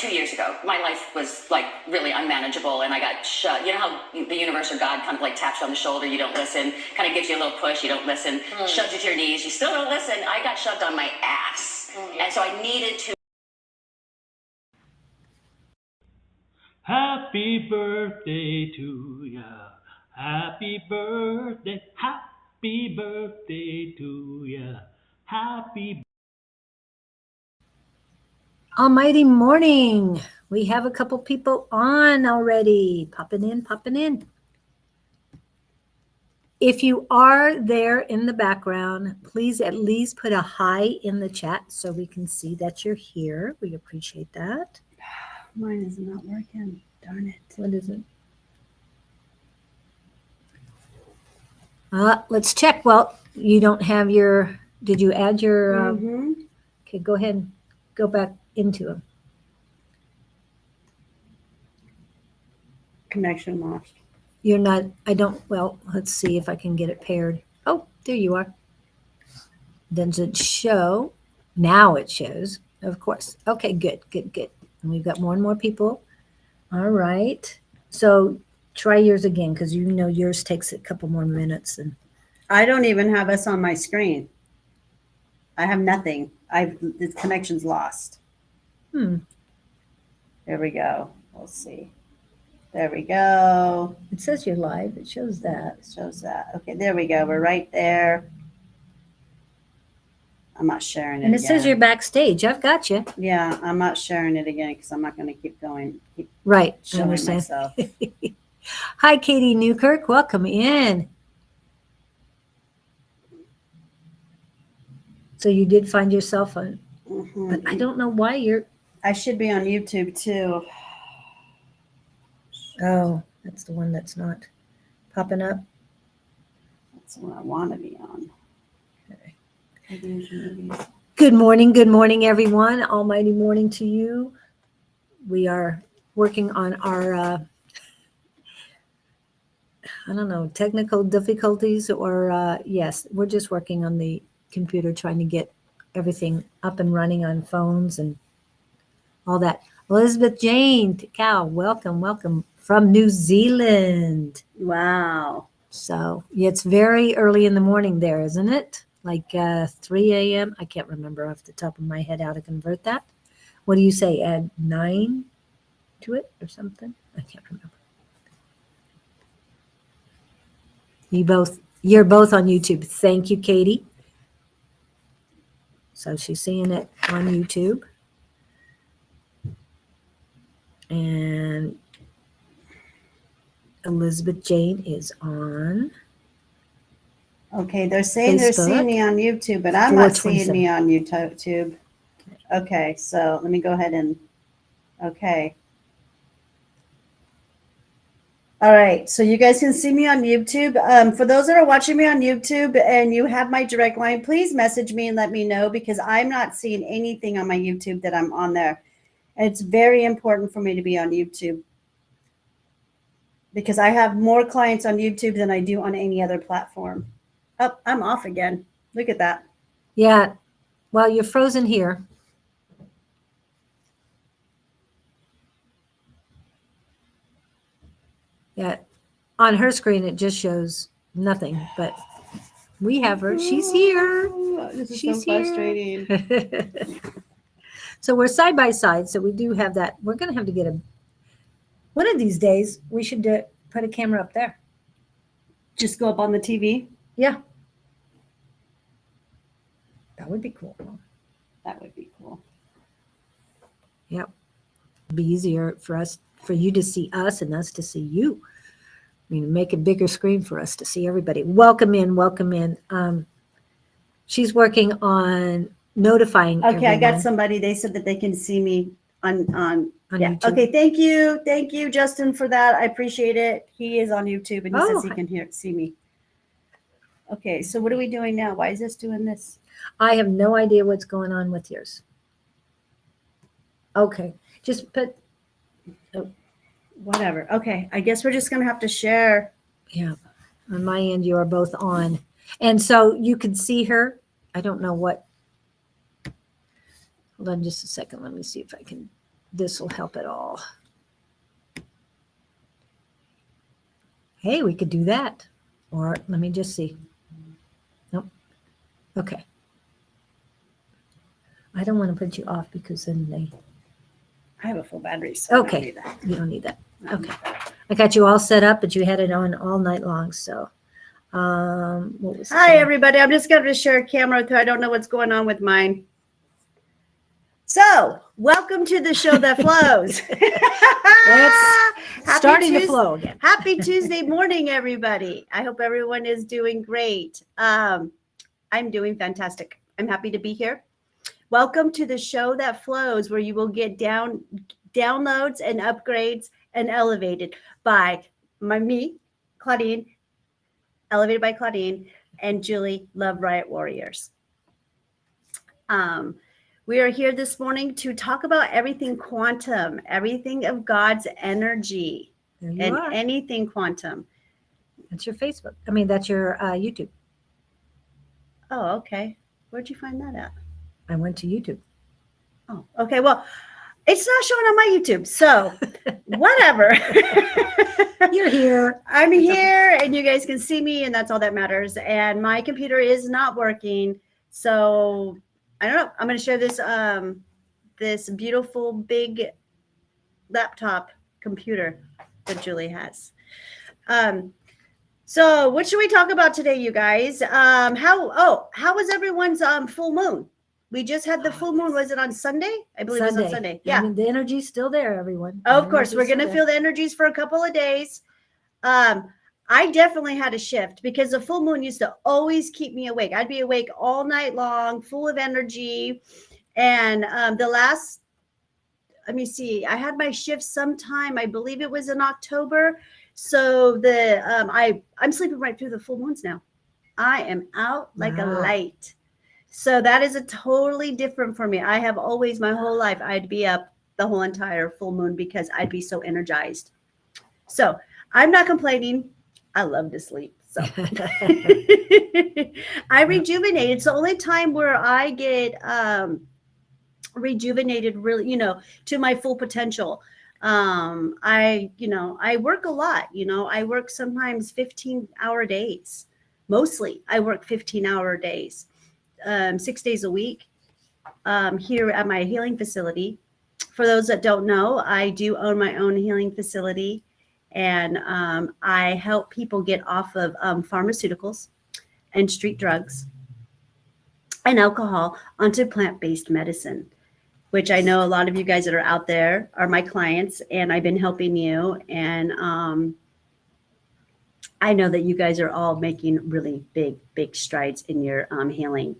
2 years ago. My life was like really unmanageable, and I got shoved. You know how the universe or God kind of like taps you on the shoulder, you don't listen, kind of gives you a little push, you don't listen, shoves you to your knees, you still don't listen. I got shoved on my ass, and so I needed to. Happy birthday to ya. Happy birthday. Happy birthday to ya. Happy. Almighty morning. We have a couple people on already. Popping in, popping in. If you are there in the background, please at least put a hi in the chat so we can see that you're here. We appreciate that. Mine is not working. Darn it. What is it? Let's check. Well, you don't have your, did you add your, okay, go ahead and go back into them. Connection lost. You're not, I don't, well, let's see if I can get it paired. Oh, there you are. Does it show? Now it shows, of course. Okay, good, good, good. And we've got more and more people. All right. So try yours again, because you know yours takes a couple more minutes. And I don't even have us on my screen. I have nothing. The connection's lost. There we go. We'll see. There we go. It says you're live. It shows that. It shows that. Okay, there we go. We're right there. I'm not sharing it. And it says you're backstage. I've got you. Yeah, I'm not sharing it again because I'm not going to keep going. Right. I Showing understand. myself. Hi, Katie Newkirk. Welcome in. So you did find yourself on, but I don't know why you're. I should be on YouTube too. Oh, that's the one that's not popping up. That's the one I want to be on. Okay. Good morning, everyone. Almighty morning to you. We are working on our, I don't know, technical difficulties or, yes, we're just working on the computer, trying to get everything up and running on phones and all that. Elizabeth Jane Cow, welcome, welcome from New Zealand. Wow. So yeah, it's very early in the morning there, isn't it? Like 3 a.m. I can't remember off the top of my head how to convert that. What do you say? Add 9 to it or something? I can't remember. You're both on YouTube. Thank you, Katie. So she's seeing it on YouTube. And Elizabeth Jane is on. Okay, they're saying they're seeing me on YouTube, but I'm not seeing me on YouTube. Okay, so let me go ahead and, okay. All right, so you guys can see me on YouTube. For those that are watching me on YouTube and you have my direct line, please message me and let me know because I'm not seeing anything on my YouTube that I'm on there. And it's very important for me to be on YouTube because I have more clients on YouTube than I do on any other platform. Oh, I'm off again. Look at that. Yeah. Well, you're frozen here. Yeah. On her screen, it just shows nothing, but we have her. She's here. This is She's so frustrating. So we're side by side. So we do have that. We're going to have to get one of these days, we should put a camera up there. Just go up on the TV? Yeah. That would be cool. That would be cool. Yep. It'd be easier for you to see us and us to see you. I mean, make a bigger screen for us to see everybody. Welcome in, welcome in. She's working on notifying everyone. I got somebody. They said that they can see me on yeah. YouTube. Okay, thank you, Justin, for that. I appreciate it. He is on YouTube and he says he can see me. Okay, so what are we doing now? Why is this doing this? I have no idea what's going on with yours. Okay, just put. Oh, whatever. Okay, I guess we're just gonna have to share. Yeah, on my end, you are both on, and so you can see her. I don't know what. Hold on just a second. Let me see if I can this will help at all. Hey, we could do that. Or let me just see. Nope. Okay. I don't want to put you off because then they. I have a full battery, so Okay. I don't need that. You don't need that. Okay. I got you all set up, but you had it on all night long. So, what was Hi, it? everybody. I'm just going to share a camera with you. I don't know what's going on with mine. So, welcome to the show that flows. It's Happy starting to Tues- flow again. Happy Tuesday morning, everybody. I hope everyone is doing great. I'm doing fantastic. I'm happy to be here. Welcome to the show that flows, where you will get downloads and upgrades and elevated by me, Claudene, elevated by Claudene, and Julie, Love Riot Warriors. We are here this morning to talk about everything quantum, everything of God's energy, There you and are. anything quantum. That's your Facebook. I mean, that's your YouTube. Oh, okay. Where'd you find that at? I went to YouTube. Oh, okay. Well, it's not showing on my YouTube, so whatever. You're here. I'm here, and you guys can see me, and that's all that matters. And my computer is not working, so I don't know. I'm going to share this this beautiful big laptop computer that Julie has. So what should we talk about today, you guys? How was everyone's full moon? We just had the full moon. Was it on Sunday? I believe it was on Sunday. I Yeah. mean, the energy's still there, everyone. Oh, The of course, we're energy's going to still feel the energies for a couple of days. I definitely had a shift because the full moon used to always keep me awake. I'd be awake all night long, full of energy. And let me see, I had my shift sometime, I believe it was in October. So I'm sleeping right through the full moons now. I am out like a Wow. light. So that is a totally different for me. I have always, my whole life, I'd be up the whole entire full moon because I'd be so energized. So I'm not complaining. I love to sleep. So I rejuvenate. It's the only time where I get rejuvenated, really, to my full potential. I work a lot. I work sometimes 15-hour days. Mostly I work 15-hour days, 6 days a week here at my healing facility. For those that don't know, I do own my own healing facility, and I help people get off of pharmaceuticals and street drugs and alcohol onto plant-based medicine, which I know a lot of you guys that are out there are my clients, and I've been helping you. And I know that you guys are all making really big strides in your healing.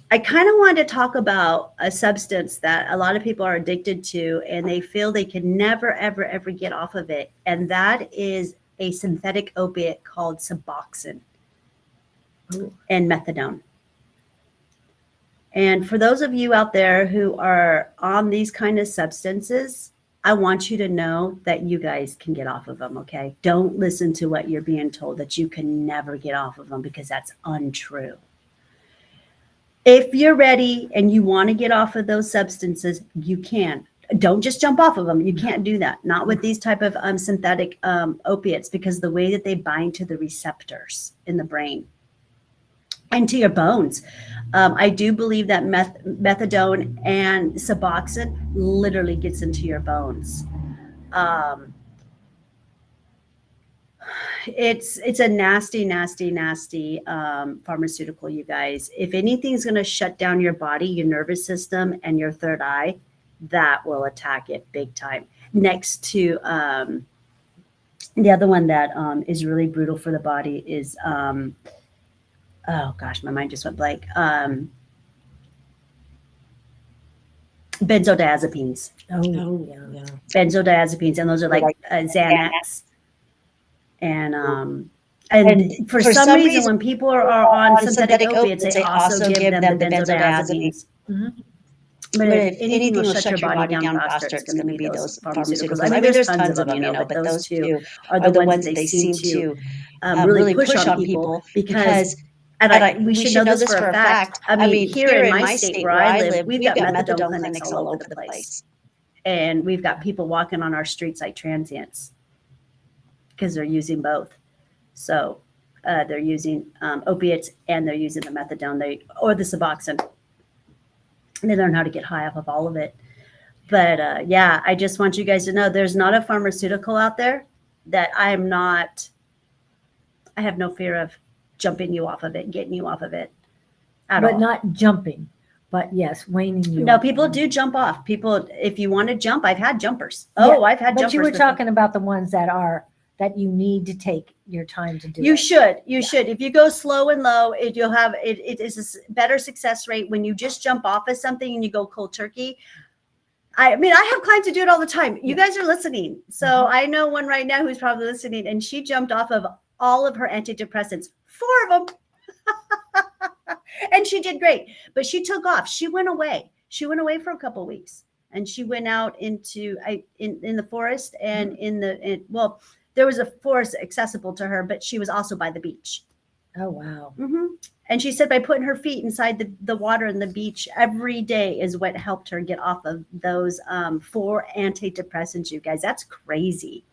I kind of wanted to talk about a substance that a lot of people are addicted to, and they feel they can never, ever get off of it. And that is a synthetic opiate called Suboxone and methadone. And for those of you out there who are on these kind of substances, I want you to know that you guys can get off of them, okay? Don't listen to what you're being told that you can never get off of them, because that's untrue. If you're ready and you want to get off of those substances, you can. Don't just jump off of them. You can't do that. Not with these type of synthetic opiates, because the way that they bind to the receptors in the brain and to your bones. I do believe that methadone and Suboxone literally gets into your bones. It's a nasty pharmaceutical, you guys. If anything's going to shut down your body, your nervous system, and your third eye, that will attack it big time. Next to the other one that is really brutal for the body is, oh gosh, my mind just went blank. Benzodiazepines. Oh, yeah. Benzodiazepines, and those are like Xanax. And for some reason, when people are on synthetic opiates, they also give them the benzodiazepines. Mm-hmm. But if anything will shut your body down faster, it's going to be those pharmaceuticals. I mean, there's tons of them, but those two are the ones that they seem to really push on people, because And we should know this for a fact. I mean, here in my state where I live, we've got methadone clinics all over the place. And we've got people walking on our streets like transients because they're using both. So they're using opiates and they're using the methadone or the Suboxone. And they learn how to get high off of all of it. But yeah, I just want you guys to know there's not a pharmaceutical out there that I have no fear of jumping you off of it, getting you off of it at all. But not jumping, but yes, waning you. No, off. people do jump off. People, if you want to jump, I've had jumpers. Oh, I've had jumpers. But you were before. talking about the ones that you need to take your time to do. You should. If you go slow and low, you'll have it is a better success rate when you just jump off of something and you go cold turkey. I mean, I have clients who do it all the time. You guys are listening. So I know one right now who's probably listening, and she jumped off of all of her antidepressants, 4 of them. And she did great, but she took off. She went away. She went away for a couple of weeks, and she went out into in the forest and well, there was a forest accessible to her, but she was also by the beach. Oh, wow. And she said by putting her feet inside the water and the beach every day is what helped her get off of those 4 antidepressants, you guys. That's crazy.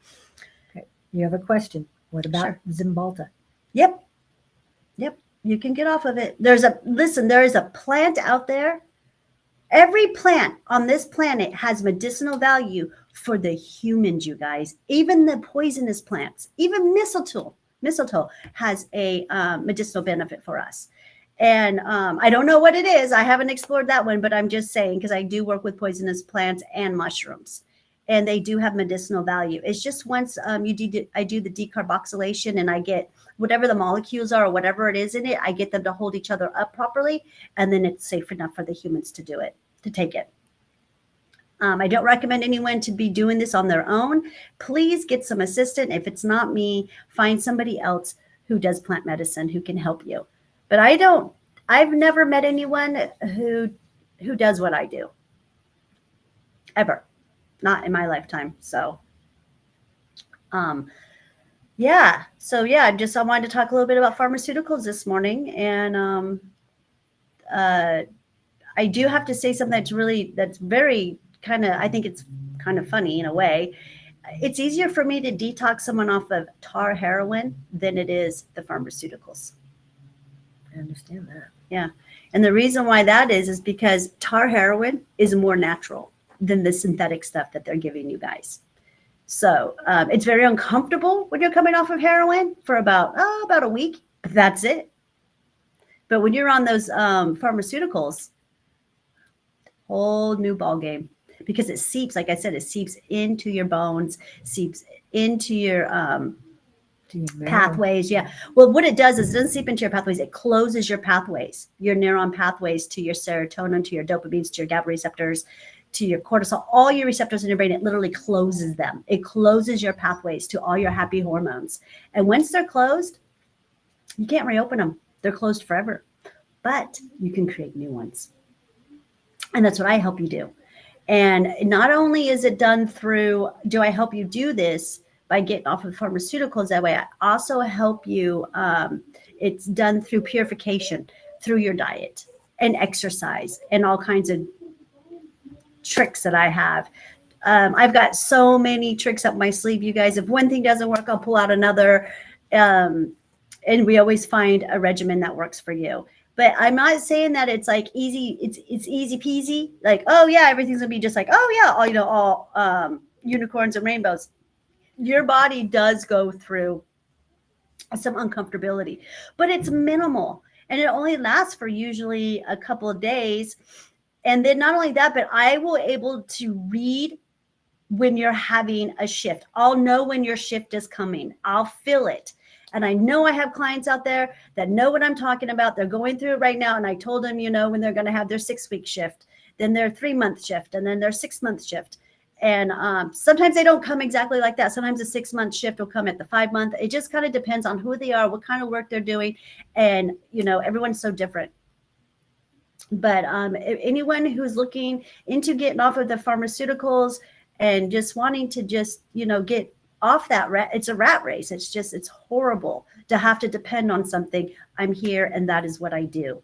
Okay. You have a question. What about Zymbalta? Yep. You can get off of it. There is a plant out there. Every plant on this planet has medicinal value for the humans, you guys. Even the poisonous plants, even mistletoe has a medicinal benefit for us. And I don't know what it is. I haven't explored that one, but I'm just saying, because I do work with poisonous plants and mushrooms, and they do have medicinal value. It's just once I do the decarboxylation and I get whatever the molecules are or whatever it is in it, I get them to hold each other up properly. And then it's safe enough for the humans to take it. I don't recommend anyone to be doing this on their own. Please get some assistance. If it's not me, find somebody else who does plant medicine who can help you. But I've never met anyone who does what I do. Ever. Not in my lifetime. So, yeah. So yeah, I wanted to talk a little bit about pharmaceuticals this morning. And I do have to say something that's very kind of, I think it's kind of funny in a way. It's easier for me to detox someone off of tar heroin than it is the pharmaceuticals. I understand that. Yeah. And the reason why that is because tar heroin is more natural than the synthetic stuff that they're giving you guys. So it's very uncomfortable when you're coming off of heroin for about a week. But that's it. But when you're on those pharmaceuticals, whole new ball game. Because it seeps, like I said, it seeps into your bones, seeps into your pathways. Yeah. Well, what it does is it doesn't seep into your pathways. It closes your pathways, your neuron pathways to your serotonin, to your dopamines, to your GABA receptors, to your cortisol, all your receptors in your brain. It literally closes them. It closes your pathways to all your happy hormones. And once they're closed, you can't reopen them. They're closed forever. But you can create new ones. And that's what I help you do. And not only is it done do I help you do this by getting off of pharmaceuticals that way, I also help you. It's done through purification, through your diet and exercise and all kinds of tricks that I have. I've got so many tricks up my sleeve, you guys. If one thing doesn't work, I'll pull out another. And we always find a regimen that works for you. But I'm not saying that it's like easy. It's easy peasy. Like, oh yeah, everything's gonna be just like, oh yeah, all unicorns and rainbows. Your body does go through some uncomfortability, but it's minimal, and it only lasts for usually a couple of days. And then not only that, but I will able to read when you're having a shift. I'll know when your shift is coming. I'll feel it. And I know I have clients out there that know what I'm talking about. They're going through it right now. And I told them, when they're going to have their 6-week shift, then their 3-month shift, and then their 6-month shift. And sometimes they don't come exactly like that. Sometimes a 6-month shift will come at the 5-month. It just kind of depends on who they are, what kind of work they're doing. And, everyone's so different. But anyone who's looking into getting off of the pharmaceuticals and just wanting to just, get off that rat. It's a rat race. It's horrible to have to depend on something. I'm here and that is what I do.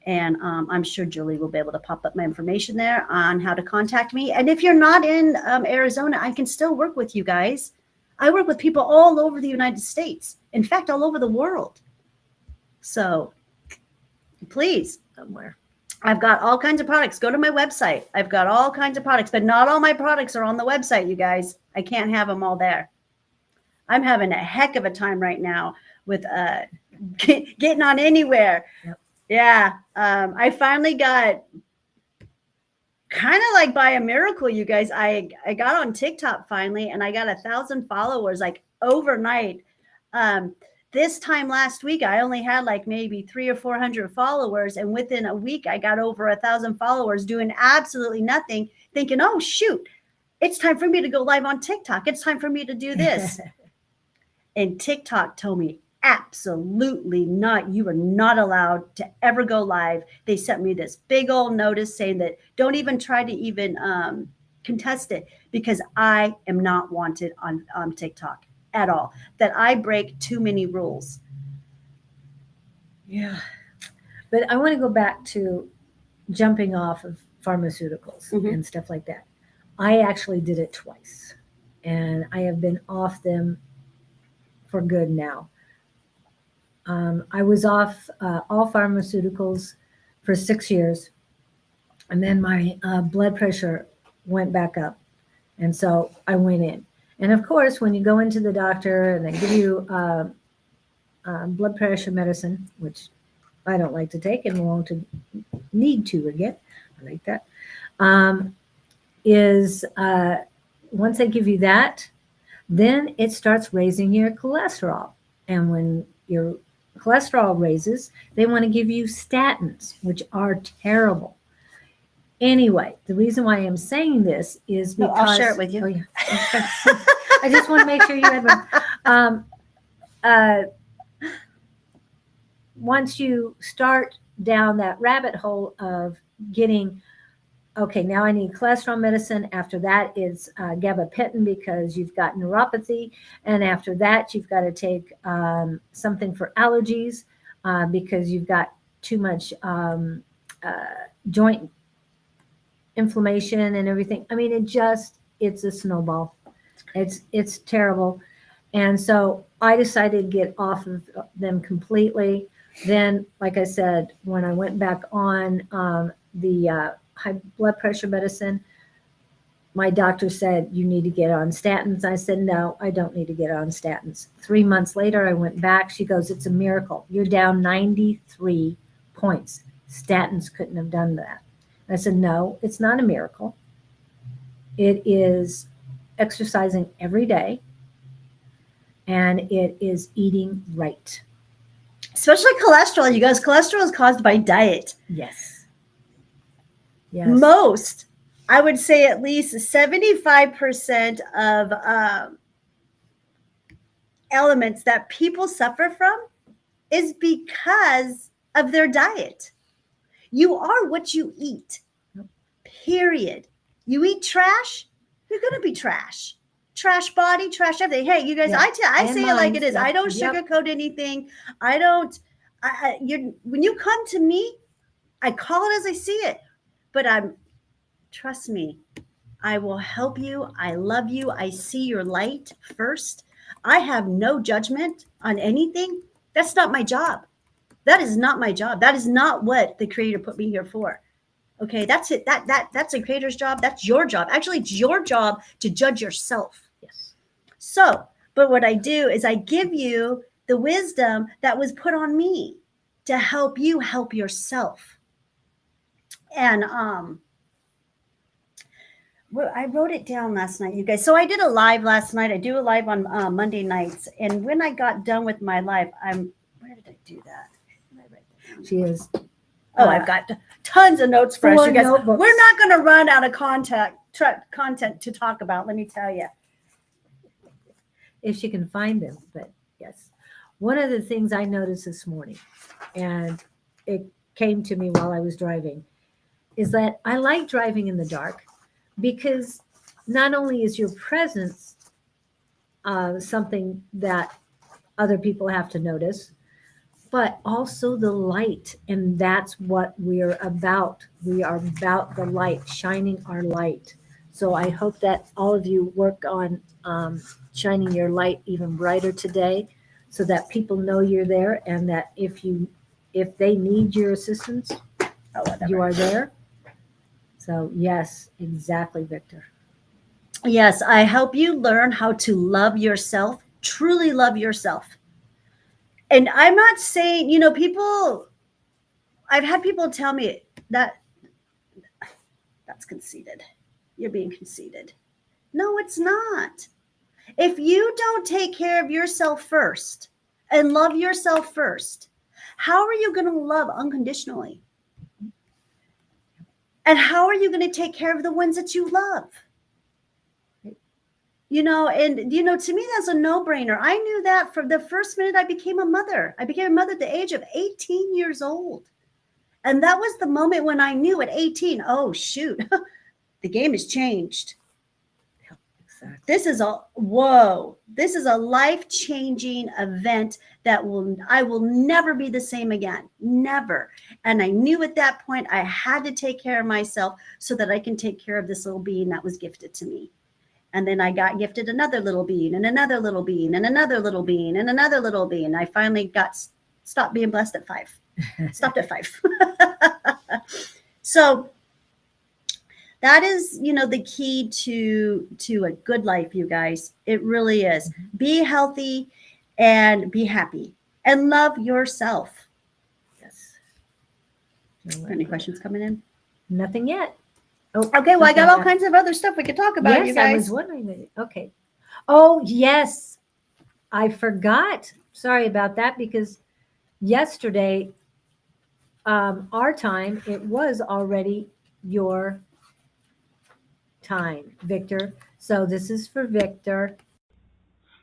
And I'm sure Julie will be able to pop up my information there on how to contact me. And if you're not in Arizona, I can still work with you guys. I work with people all over the United States. In fact, all over the world. So please, Somewhere. I've got all kinds of products. Go to my website. I've got all kinds of products, but not all my products are on the website, you guys. I can't have them all there. I'm having a heck of a time right now with getting on anywhere. Yep. Yeah. I finally got, kind of like by a miracle, you guys, I got on TikTok finally, and I got 1,000 followers like overnight. This time last week, I only had like maybe 300 or 400 followers. And within a week, I got over 1,000 followers doing absolutely nothing, thinking, oh, shoot, it's time for me to go live on TikTok. It's time for me to do this. And TikTok told me, absolutely not. You are not allowed to ever go live. They sent me this big old notice saying that don't even try to even contest it, because I am not wanted on TikTok at all, that I break too many rules. Yeah. But I want to go back to jumping off of pharmaceuticals Mhm. and stuff like that. I actually did it twice, and I have been off them for good now. I was off all pharmaceuticals for 6 years, and then my blood pressure went back up, and so I went in. And of course, when you go into the doctor and they give you blood pressure medicine, which I don't like to take and won't need to again, I like that, is once they give you that, then it starts raising your cholesterol. And when your cholesterol raises, they want to give you statins, which are terrible. Anyway, the reason why I'm saying this is because I'll share it with you. Oh, yeah. I just want to make sure you have one. Once you start down that rabbit hole of getting, okay, now I need cholesterol medicine. After that is gabapentin because you've got neuropathy. And after that, you've got to take something for allergies because you've got too much joint inflammation and everything. I mean, it's a snowball. It's terrible. And so I decided to get off of them completely. Then, like I said, when I went back on the high blood pressure medicine, my doctor said, you need to get on statins. I said, no, I don't need to get on statins. 3 months later, I went back. She goes, it's a miracle. You're down 93 points. Statins couldn't have done that. I said, no, it's not a miracle. It is exercising every day, and it is eating right. Especially cholesterol, you guys. Cholesterol is caused by diet. Yes. Yes. Most, I would say at least 75% of elements that people suffer from is because of their diet. You are what you eat, period. You eat trash, you're going to be trash. Trash body, trash everything. Hey, you guys, Yeah. I say it like it is. Yep. I don't sugarcoat anything. I don't, when you come to me, I call it as I see it. But trust me, I will help you. I love you. I see your light first. I have no judgment on anything. That's not my job. That is not my job. That is not what the Creator put me here for. Okay, that's it. That's a Creator's job. That's your job. Actually, it's your job to judge yourself. Yes. So, but what I do is I give you the wisdom that was put on me to help you help yourself. And I wrote it down last night, you guys. So I did a live last night. I do a live on Monday nights. And when I got done with my live, where did I do that? She is. I've got tons of notes for us, 4 you guys. notebooks. We're not going to run out of content to talk about, let me tell you. If she can find them, but yes. One of the things I noticed this morning, and it came to me while I was driving, is that I like driving in the dark because not only is your presence something that other people have to notice, but also the light. And that's what we're about. We are about the light, shining our light. So I hope that all of you work on shining your light even brighter today, so that people know you're there, and that if they need your assistance, you are there. So yes, exactly, Victor. Yes, I help you learn how to love yourself, truly love yourself. And I'm not saying, I've had people tell me that that's conceited. You're being conceited. No, it's not. If you don't take care of yourself first and love yourself first, how are you going to love unconditionally? And how are you going to take care of the ones that you love? To me, that's a no-brainer. I knew that from the first minute I became a mother. I became a mother at the age of 18 years old. And that was the moment when I knew at 18, oh, shoot, the game has changed. Exactly. This is a life-changing event that I will never be the same again. Never. And I knew at that point I had to take care of myself so that I can take care of this little being that was gifted to me. And then I got gifted another little being and another little being and another little being and another little being. I finally stopped being blessed at 5. Stopped at 5. So that is, the key to a good life, you guys. It really is. Mm-hmm. Be healthy and be happy and love yourself. Yes. Any questions coming in? Nothing yet. Oh, Okay, well, I got all kinds of other stuff we could talk about, yes, you guys. I was wondering. Okay. Oh, yes. I forgot. Sorry about that, because yesterday, our time, it was already your time, Victor. So this is for Victor.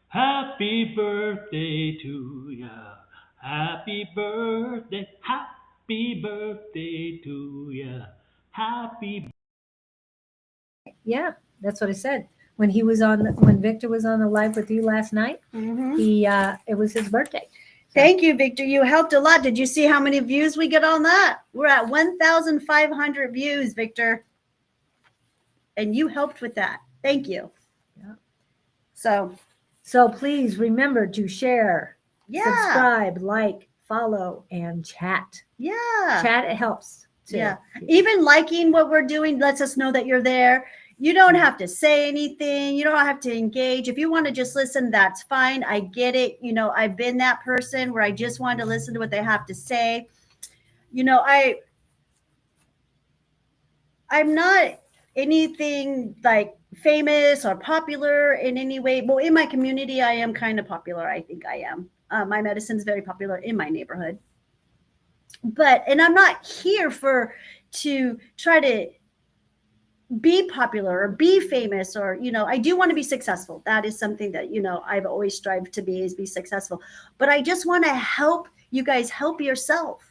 Happy birthday to ya. Happy birthday. Happy birthday to ya. Happy. Yeah, that's what I said. When Victor was on the live with you last night, it was his birthday. Thank you, Victor. You helped a lot. Did you see how many views we get on that? We're at 1,500 views, Victor. And you helped with that. Thank you. Yeah. So please remember to share, yeah. subscribe, like, follow, and chat. Yeah. Chat, it helps too. Yeah. Even liking what we're doing lets us know that you're there. You don't have to say anything. You don't have to engage. If you want to just listen, that's fine. I get it. I've been that person where I just wanted to listen to what they have to say. I'm not anything like famous or popular in any way. Well, in my community, I am kind of popular. I think I am. My medicine's very popular in my neighborhood. And I'm not here to try to be popular or be famous, or I do want to be successful. That is something that I've always strived to be successful. But I just want to help you guys help yourself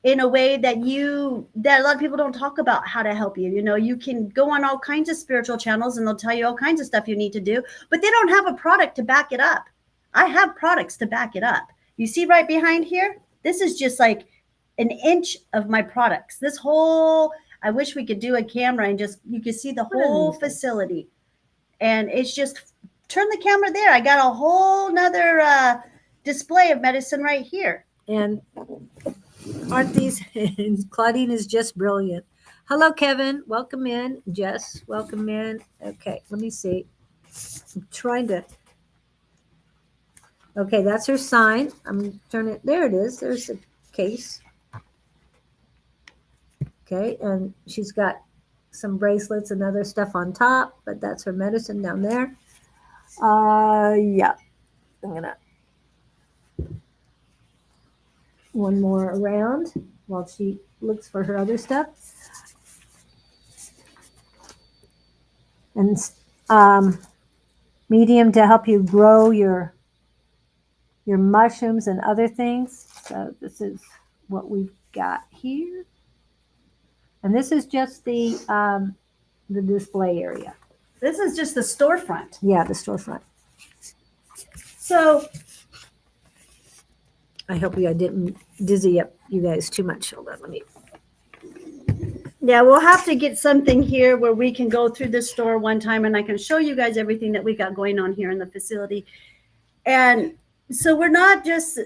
in a way that a lot of people don't talk about how to help you. You can go on all kinds of spiritual channels and they'll tell you all kinds of stuff you need to do, but they don't have a product to back it up. I have products to back it up. You see right behind here, this is just like an inch of my products. This whole, I wish we could do a camera and you could see the whole facility. And it's just, turn the camera there. I got a whole nother display of medicine right here. And aren't these, Claudine is just brilliant. Hello, Kevin. Welcome in. Jess, welcome in. Okay, let me see. I'm trying to. Okay, that's her sign. I'm turning it. There it is. There's the case. Okay, and she's got some bracelets and other stuff on top, but that's her medicine down there. Yeah. I'm gonna one more around while she looks for her other stuff. And medium to help you grow your mushrooms and other things. So this is what we've got here. And this is just the display area. This is just the storefront. Yeah, the storefront. So I hope I didn't dizzy up you guys too much. Hold on, let me. yeah, we'll have to get something here where we can go through the store one time and I can show you guys everything that we got going on here in the facility. And so we're not just,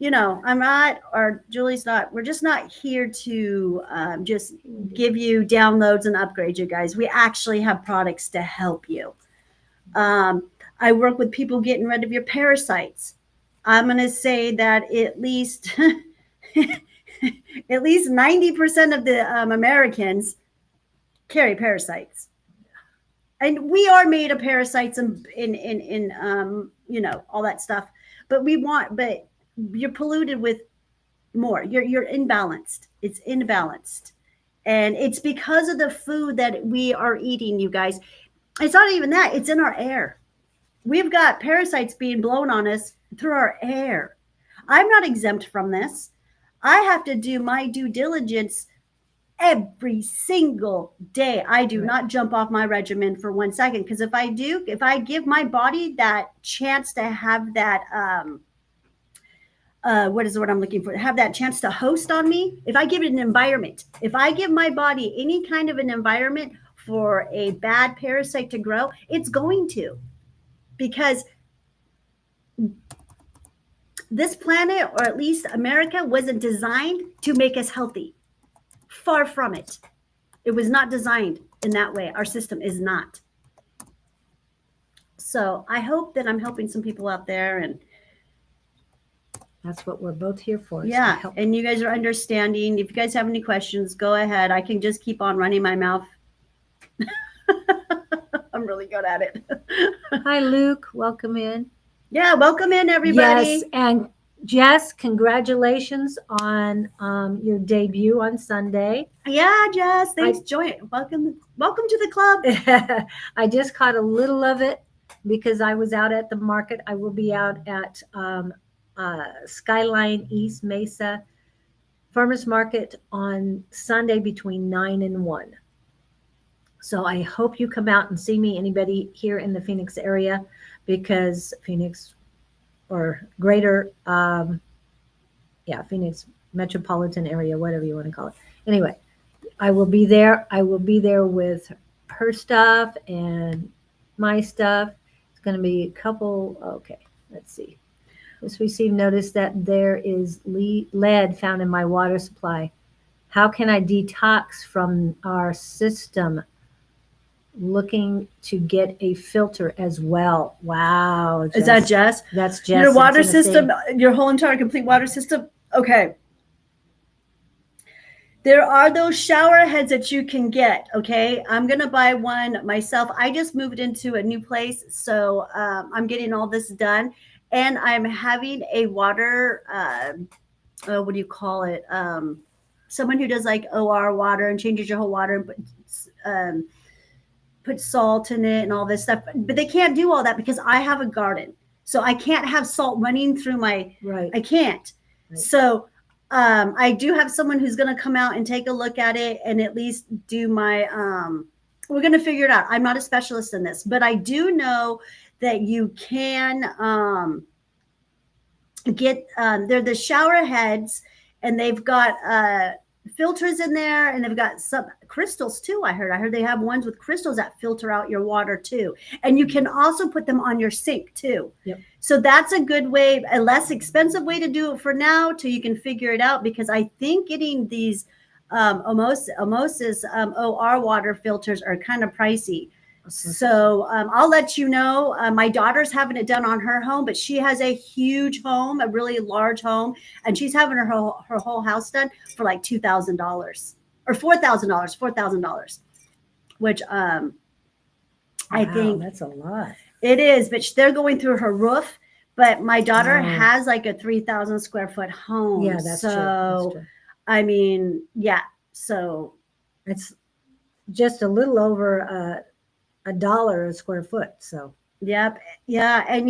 I'm not, or Julie's not, we're just not here to just give you downloads and upgrade you guys. We actually have products to help you. I work with people getting rid of your parasites. I'm going to say that at least 90% of the Americans carry parasites. And we are made of parasites and in all that stuff. But you're polluted with more. You're imbalanced. It's imbalanced. And it's because of the food that we are eating, you guys. It's not even that. It's in our air. We've got parasites being blown on us through our air. I'm not exempt from this. I have to do my due diligence every single day. I do not jump off my regimen for 1 second, because if I give my body that chance to have that, what is the word I'm looking for? Have that chance to host on me. If I give it an environment, if I give my body any kind of an environment for a bad parasite to grow, it's going to. Because this planet, or at least America, wasn't designed to make us healthy. Far from it. It was not designed in that way. Our system is not. So I hope that I'm helping some people out there. And that's what we're both here for. Yeah. And you guys are understanding. If you guys have any questions, go ahead. I can just keep on running my mouth. I'm really good at it. Hi, Luke. Welcome in. Yeah, welcome in, everybody. Yes, and Jess, congratulations on your debut on Sunday. Yeah, Jess. Thanks. Welcome to the club. I just caught a little of it because I was out at the market. I will be out at Skyline East Mesa Farmers Market on Sunday between 9 and 1. So I hope you come out and see me, anybody here in the Phoenix area, because Phoenix or greater, Phoenix metropolitan area, whatever you want to call it. Anyway, I will be there. I will be there with her stuff and my stuff. It's going to be a couple. Okay, let's see. Just received notice that there is lead found in my water supply. How can I detox from our system? Looking to get a filter as well. Wow. Jess. Is that Jess? That's Jess. Your water system, your whole entire complete water system? Okay. There are those shower heads that you can get, okay? I'm going to buy one myself. I just moved into a new place, so I'm getting all this done. And I'm having a water, what do you call it? Someone who does like OR water and changes your whole water and put salt in it and all this stuff, but they can't do all that because I have a garden. So I can't have salt running through my, I can't. Right. So I do have someone who's going to come out and take a look at it and at least do my, we're going to figure it out. I'm not a specialist in this, but I do know that you can get, they're the shower heads and they've got, filters in there, and they've got some crystals too. I heard they have ones with crystals that filter out your water too, and you can also put them on your sink too. Yep. So that's a good way, a less expensive way to do it for now till you can figure it out, because I think getting these osmosis OR water filters are kind of pricey. So I'll let you know. My daughter's having it done on her home, but she has a huge home, a really large home, and she's having her whole house done for like $2,000 or $4,000, which I think that's a lot. It is, but they're going through her roof. But my daughter has like a 3,000 square foot home. Yeah, that's true. That's true. I mean, yeah. So it's just a little over $1 a square foot. So yep, yeah, and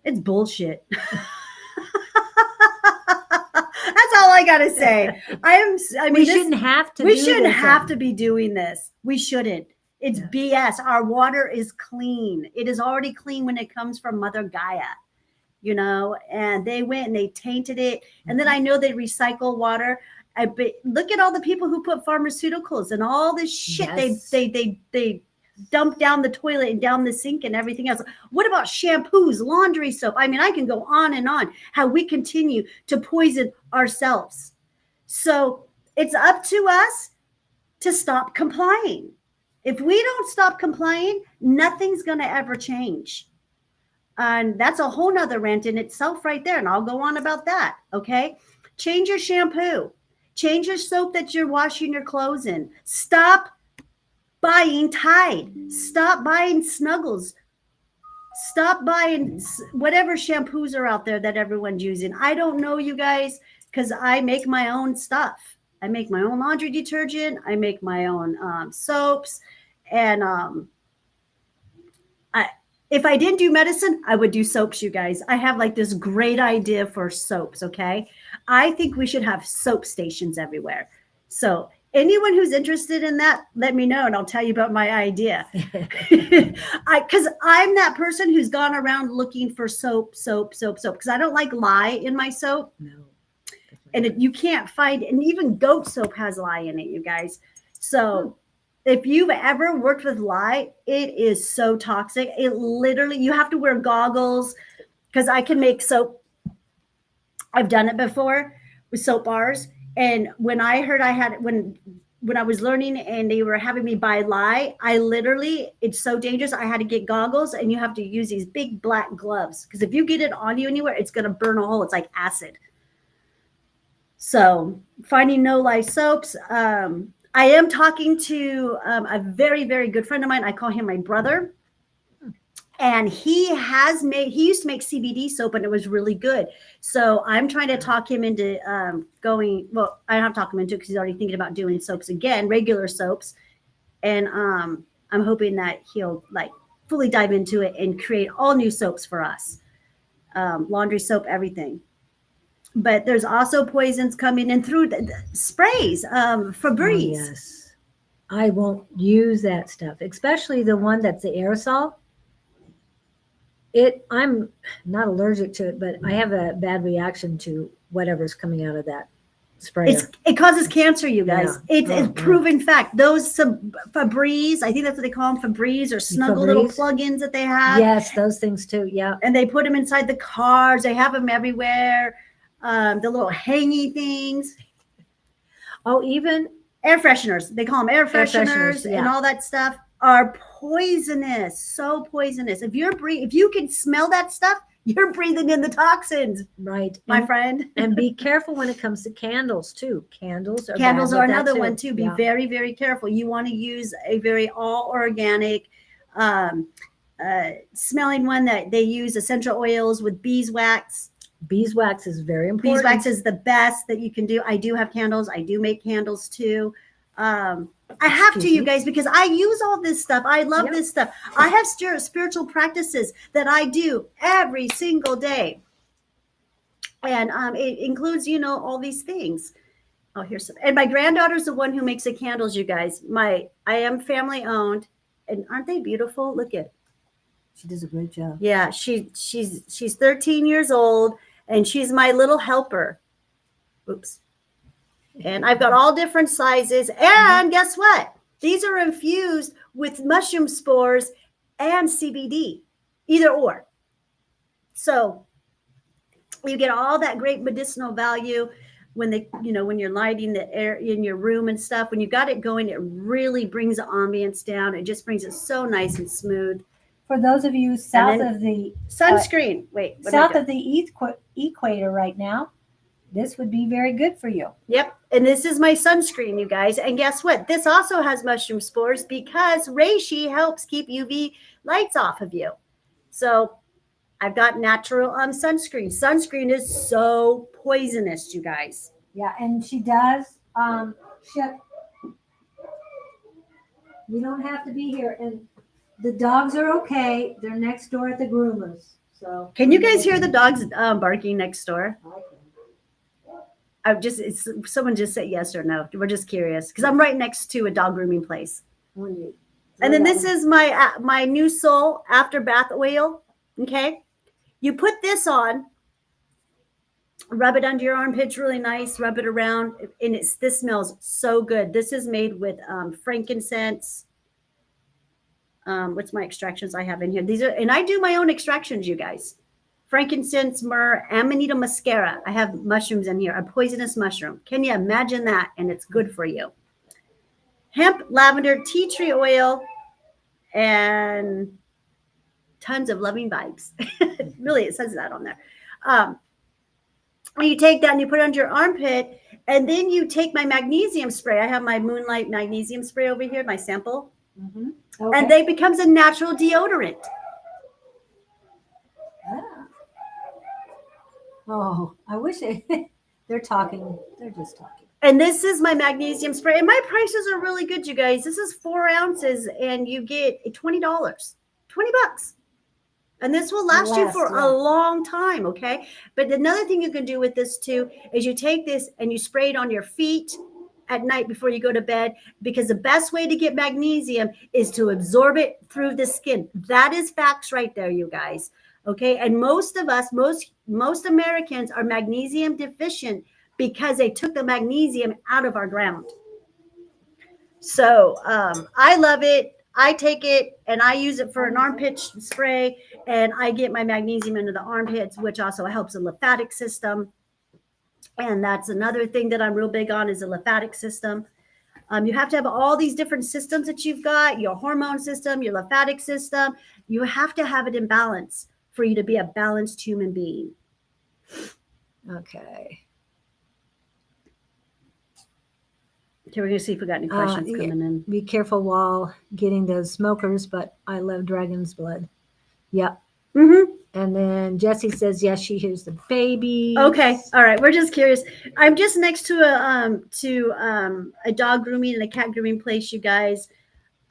it's bullshit. That's all I gotta say. I mean, we shouldn't have to. We shouldn't have to be doing this. We shouldn't. It's BS. Our water is clean. It is already clean when it comes from Mother Gaia, and they went and they tainted it. And then I know they recycle water. But look at all the people who put pharmaceuticals and all this shit. Yes. They dump down the toilet and down the sink and everything else. What about shampoos, laundry soap? I mean, I can go on and on how we continue to poison ourselves. So it's up to us to stop complying. If we don't stop complying, nothing's going to ever change. And that's a whole nother rant in itself right there. And I'll go on about that. Okay. Change your shampoo. Change your soap that you're washing your clothes in. Stop buying Tide. Stop buying Snuggles. Stop buying whatever shampoos are out there that everyone's using. I don't know, you guys, because I make my own stuff. I make my own laundry detergent. I make my own soaps. And if I didn't do medicine, I would do soaps, you guys. I have like this great idea for soaps, okay? I think we should have soap stations everywhere. So anyone who's interested in that, let me know and I'll tell you about my idea. Because I'm that person who's gone around looking for soap. Because I don't like lye in my soap. No. And you can't find, and even goat soap has lye in it, you guys. So if you've ever worked with lye, it is so toxic. It literally, you have to wear goggles because I can make soap. I've done it before with soap bars. And when I heard when I was learning and they were having me buy lye, it's so dangerous. I had to get goggles and you have to use these big black gloves because if you get it on you anywhere, it's going to burn a hole. It's like acid. So finding no lye soaps. I am talking to a very, very good friend of mine. I call him my brother. And he used to make CBD soap and it was really good. So I'm trying to talk him into I don't have to talk him into because he's already thinking about doing soaps again, regular soaps. And I'm hoping that he'll like fully dive into it and create all new soaps for us. Laundry soap, everything. But there's also poisons coming in through the sprays, Febreze. Oh, yes. I won't use that stuff, especially the one that's the aerosol. I'm not allergic to it, but I have a bad reaction to whatever's coming out of that sprayer. It causes cancer, you guys. It's a proven fact. Those Febreze, I think that's what they call them, Febreze or Snuggle little plugins that they have. Yes, those things too. Yeah. And they put them inside the cars. They have them everywhere. The little hangy things. Oh, even air fresheners. They call them air fresheners and all that stuff are poisonous. So poisonous. If you can smell that stuff, you're breathing in the toxins. Right. My friend. And be careful when it comes to candles too. Candles are another one too. Be very, very careful. You want to use a very all organic smelling one that they use essential oils with beeswax. Beeswax is very important. Beeswax is the best that you can do. I do have candles. I do make candles too. I have to, you guys, because I use all this stuff. I love this stuff. I have spiritual practices that I do every single day. And it includes, all these things. Oh, here's some. And my granddaughter's the one who makes the candles, you guys. I am family owned. And aren't they beautiful? Look at. She does a great job. Yeah, she's 13 years old, and she's my little helper. Oops. And I've got all different sizes. And guess what? These are infused with mushroom spores and CBD, either or. So you get all that great medicinal value when when you're lighting the air in your room and stuff. When you got it going, it really brings the ambience down. It just brings it so nice and smooth. For those of you south of the sunscreen, south of the equator right now, this would be very good for you. Yep. And this is my sunscreen, you guys. And guess what? This also has mushroom spores because reishi helps keep UV lights off of you. So I've got natural sunscreen. Sunscreen is so poisonous, you guys. Yeah, and she does. We don't have to be here. And the dogs are okay. They're next door at the groomers. So can you guys hear the dogs barking next door? Someone just said yes or no. We're just curious because I'm right next to a dog grooming place. And then this is my new soul after bath oil. Okay. You put this on, rub it under your armpits really nice, rub it around. And this smells so good. This is made with frankincense. What's my extractions I have in here? These are, and I do my own extractions, you guys. Frankincense, myrrh, amanita muscaria. I have mushrooms in here, a poisonous mushroom. Can you imagine that? And it's good for you. Hemp, lavender, tea tree oil, and tons of loving vibes. Really, it says that on there. And you take that and you put it under your armpit, and then you take my magnesium spray. I have my Moonlight magnesium spray over here, my sample. Mm-hmm. Okay. And they becomes a natural deodorant. Oh, I wish they're talking. They're just talking. And this is my magnesium spray. And my prices are really good, you guys. This is 4 ounces and you get $20, $20. And this will last you for a long time, okay? But another thing you can do with this too is you take this and you spray it on your feet at night before you go to bed, because the best way to get magnesium is to absorb it through the skin. That is facts right there, you guys. Okay. And most of us, most Americans are magnesium deficient because they took the magnesium out of our ground. So I love it. I take it and I use it for an armpit spray, and I get my magnesium into the armpits, which also helps the lymphatic system. And that's another thing that I'm real big on is the lymphatic system. You have to have all these different systems that you've got, your hormone system, your lymphatic system. You have to have it in balance for you to be a balanced human being. Okay. Okay, we're going to see if we got any questions coming in. Be careful while getting those smokers, but I love dragon's blood. Yep. Mm-hmm. And then Jessie says, yes, she hears the baby. Okay. All right. We're just curious. I'm just next to a dog grooming and a cat grooming place, you guys.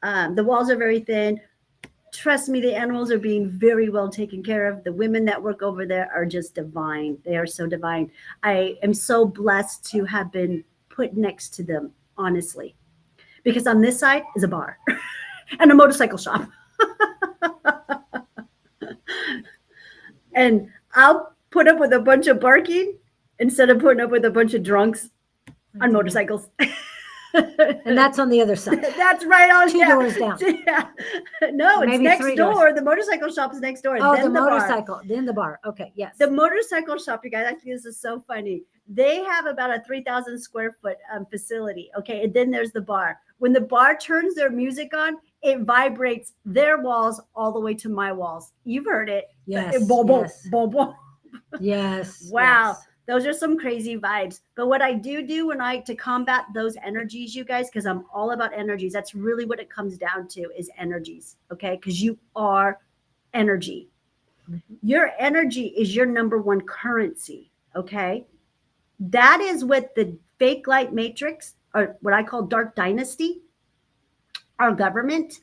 The walls are very thin. Trust me, the animals are being very well taken care of. The women that work over there are just divine. They are so divine. I am so blessed to have been put next to them, honestly, because on this side is a bar and a motorcycle shop. And I'll put up with a bunch of barking instead of putting up with a bunch of drunks on motorcycles. And that's on the other side. That's right on 2 doors down. Yeah. No, it's Maybe next 3 door. doors. The motorcycle shop is next door. Oh, then the bar. motorcycle, then the bar. Okay, yes. The motorcycle shop, you guys, I think this is so funny. They have about a 3,000 square foot facility. Okay. And then there's the bar. When the bar turns their music on, it vibrates their walls all the way to my walls. You've heard it. Yes. Bobo, Yes. bobo. Yes. Wow. Yes. Those are some crazy vibes. But what I do to combat those energies, you guys, because I'm all about energies. That's really what it comes down to is energies. Okay. Because you are energy. Mm-hmm. Your energy is your number one currency. Okay. That is what the fake light matrix, or what I call dark dynasty, our government,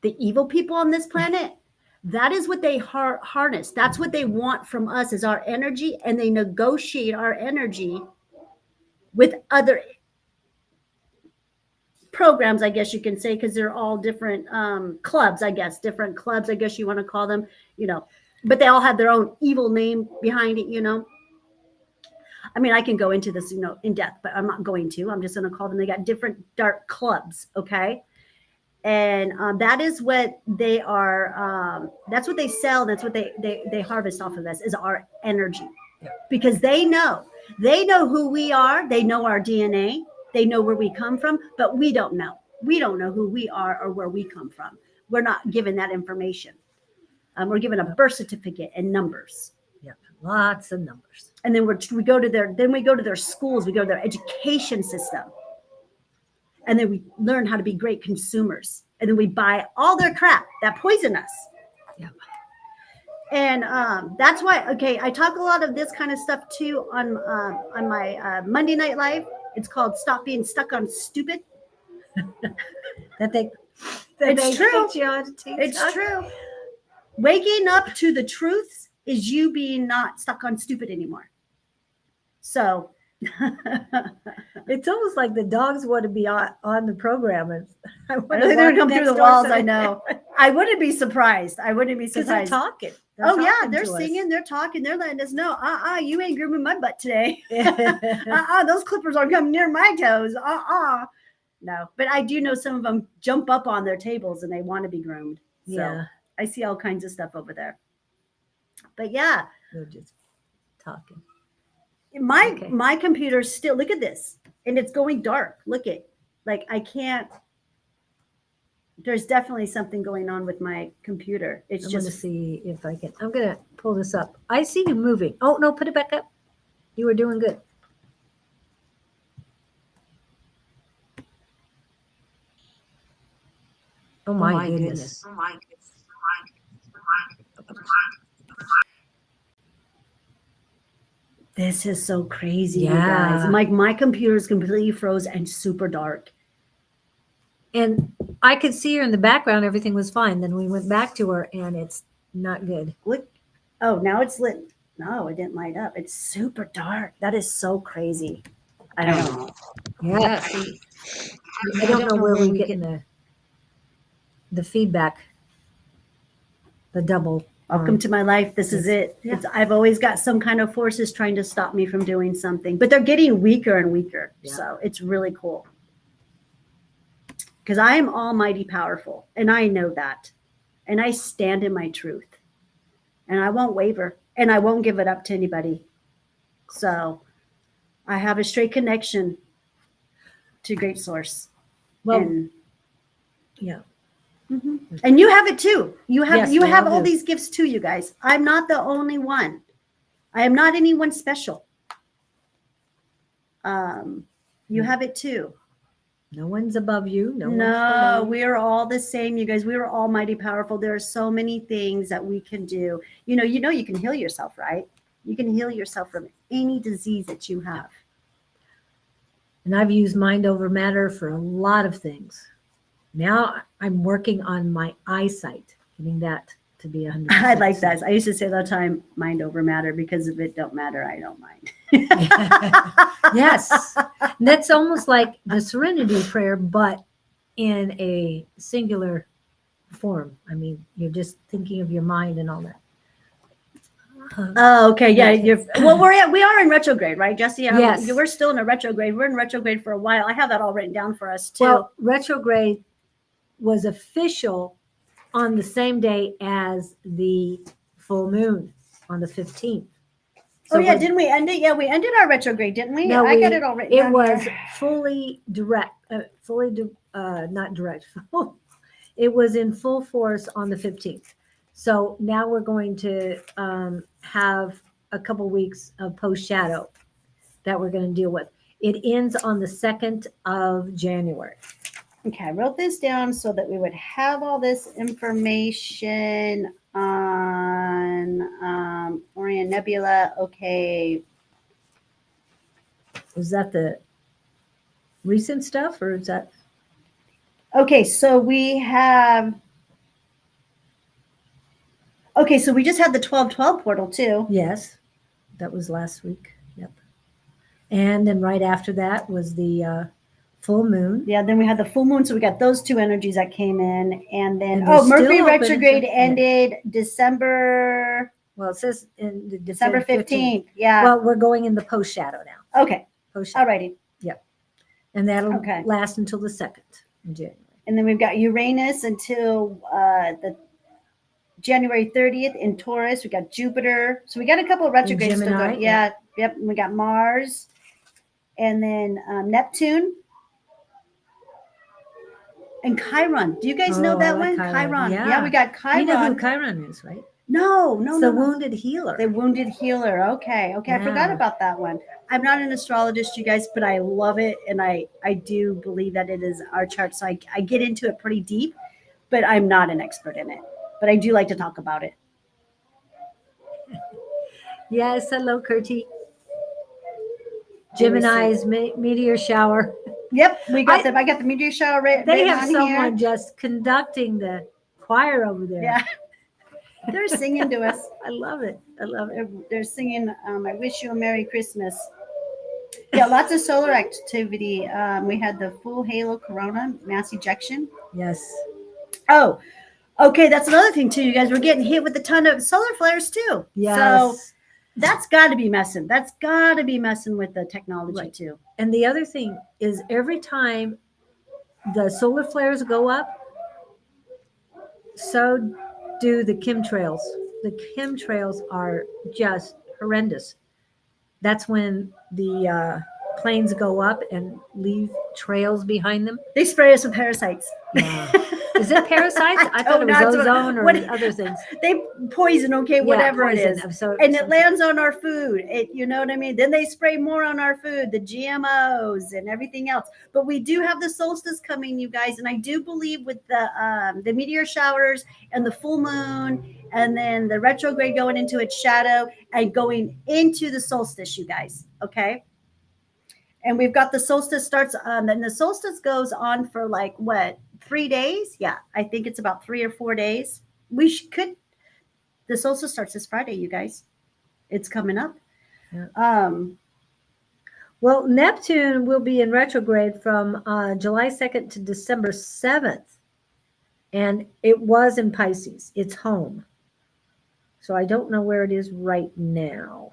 the evil people on this planet, that is what they harness. That's what they want from us is our energy, and they negotiate our energy with other programs, I guess you can say, because they're all different clubs, I guess, different clubs, I guess you want to call them, but they all have their own evil name behind it, I mean, I can go into this, in depth, but I'm not going to. I'm just going to call them. They got different dark clubs, okay? And that is what they are. That's what they sell. That's what they harvest off of us is our energy, because they know who we are. They know our DNA. They know where we come from, but we don't know. We don't know who we are or where we come from. We're not given that information. We're given a birth certificate and numbers. Yep. Lots of numbers. And then we go to their schools, we go to their education system. And then we learn how to be great consumers. And then we buy all their crap that poison us. Yep. And that's why, I talk a lot of this kind of stuff too on my Monday Night Live. It's called Stop Being Stuck on Stupid. It's true. It's true. Waking up to the truths is you being not stuck on stupid anymore. So It's almost like the dogs want to be on the program. And I I want don't to think they're walk gonna come through next the door walls. so I they- know. I wouldn't be surprised. I wouldn't be Because they're surprised. talking. Oh yeah, talking they're to us. singing, they're talking, they're letting us know. You ain't grooming my butt today. Yeah. Those clippers aren't coming near my toes. No, but I do know some of them jump up on their tables and they want to be groomed. So Yeah. I see all kinds of stuff over there. But yeah, They're just talking. my Okay. my computer still, look at this, and it's going dark. Look at, like, I can't. There's definitely something going on with my computer. It's I'm going to just see if I can. I'm going to pull this up. I see you moving. Oh, no, put it back up. You were doing good. Oh, my goodness. Oh my goodness. this is so crazy, you Yeah. guys. My computer is completely froze and super dark. And I could see her in the background. Everything was fine. Then we went back to her, and it's not good. Look, oh, now it's lit. No, it didn't light up. It's super dark. That is so crazy. I don't know. Yeah. See, I don't know where we're getting the feedback. The double. Welcome to my life. This is it. Yeah. I've always got some kind of forces trying to stop me from doing something, but they're getting weaker and weaker. Yeah. So it's really cool. Because I am almighty powerful, and I know that. And I stand in my truth. And I won't waver, and I won't give it up to anybody. So I have a straight connection to Great Source. Well, and, yeah. Mhm. And you have it too. You have Yes, you we have all all do. these gifts too, you guys. I'm not the only one. I am not anyone special. You have it too. No one's above you. No, one's No, below. we are all the same, you guys. We are almighty powerful. There are so many things that we can do. You know, you can heal yourself, right? You can heal yourself from any disease that you have. And I've used mind over matter for a lot of things. Now I'm working on my eyesight, getting that to be 100%. I like that. I used to say all the time, mind over matter, because if it don't matter, I don't mind. Yes. And that's almost like the serenity prayer, but in a singular form. I mean, you're just thinking of your mind and all that. Oh, okay. Yeah. We are in retrograde, right, Jesse? Yes. We're still in a retrograde. We're in retrograde for a while. I have that all written down for us too. Well, retrograde was official on the same day as the full moon on the 15th. oh yeah, we're- didn't we end it? Yeah, we ended our retrograde, didn't we? No, I got it all written It down was here. fully direct, not direct. It was in full force on the 15th. So now we're going to have a couple weeks of post shadow that we're going to deal with. It ends on the 2nd of January. Okay, I wrote this down so that we would have all this information on Orion Nebula. Okay. Is that the recent stuff or is that? Okay, so we have. Okay, so we just had the 12/12 portal too. Yes, that was last week. Yep. And then right after that was the full moon. Yeah, then we had the full moon, so we got those two energies that came in, and then And they're Mercury still open retrograde until- ended December Well, it says in the December 15th. Yeah. Well, we're going in the post shadow now. Okay. Post shadow. Alrighty. And that'll Okay. last until the 2nd of January. And then we've got Uranus until the January 30th in Taurus. We got Jupiter. So we got a couple of retrogrades still Gemini, going. Yeah. Yep. And we got Mars, and then Neptune. And Chiron. Do you guys know Oh, that I like one? Chiron. Yeah. Yeah. we got Chiron. You know who Chiron is, right? No, It's no. the wounded healer. The wounded healer. Okay. I forgot Yeah. about that one. I'm not an astrologist, you guys, but I love it. And I do believe that it is our chart. So I get into it pretty deep, but I'm not an expert in it. But I do like to talk about it. Yes, hello, Curti. Gemini's meteor shower. Yep. I got the meteor shower They written have on someone here. just conducting the choir over there. Yeah. They're singing to us. I love it. I love it. They're singing, I wish you a Merry Christmas. Yeah, lots of solar activity. We had the full halo corona mass ejection. Yes. Oh, okay. That's another thing too. You guys were getting hit with a ton of solar flares too. Yes. So that's got to be messing. That's got to be messing with the technology Right. too. And the other thing is every time the solar flares go up, so do the chemtrails. The chemtrails are just horrendous. That's when the planes go up and leave trails behind them. They spray us with parasites. Yeah. Is it parasites? I thought it was that's ozone or what- other things. They poison, okay, whatever it is. So, And it lands on our food. You know what I mean? Then they spray more on our food, the GMOs and everything else. But we do have the solstice coming, you guys, and I do believe with the meteor showers and the full moon, and then the retrograde going into its shadow and going into the solstice, you guys. Okay. And we've got the solstice starts and the solstice goes on for like what, 3 days? Yeah, I think it's about 3 or 4 days. The solstice starts this Friday, you guys. It's coming up. Yeah. Well, Neptune will be in retrograde from July 2nd to December 7th. And it was in Pisces. It's home. So I don't know where it is right now.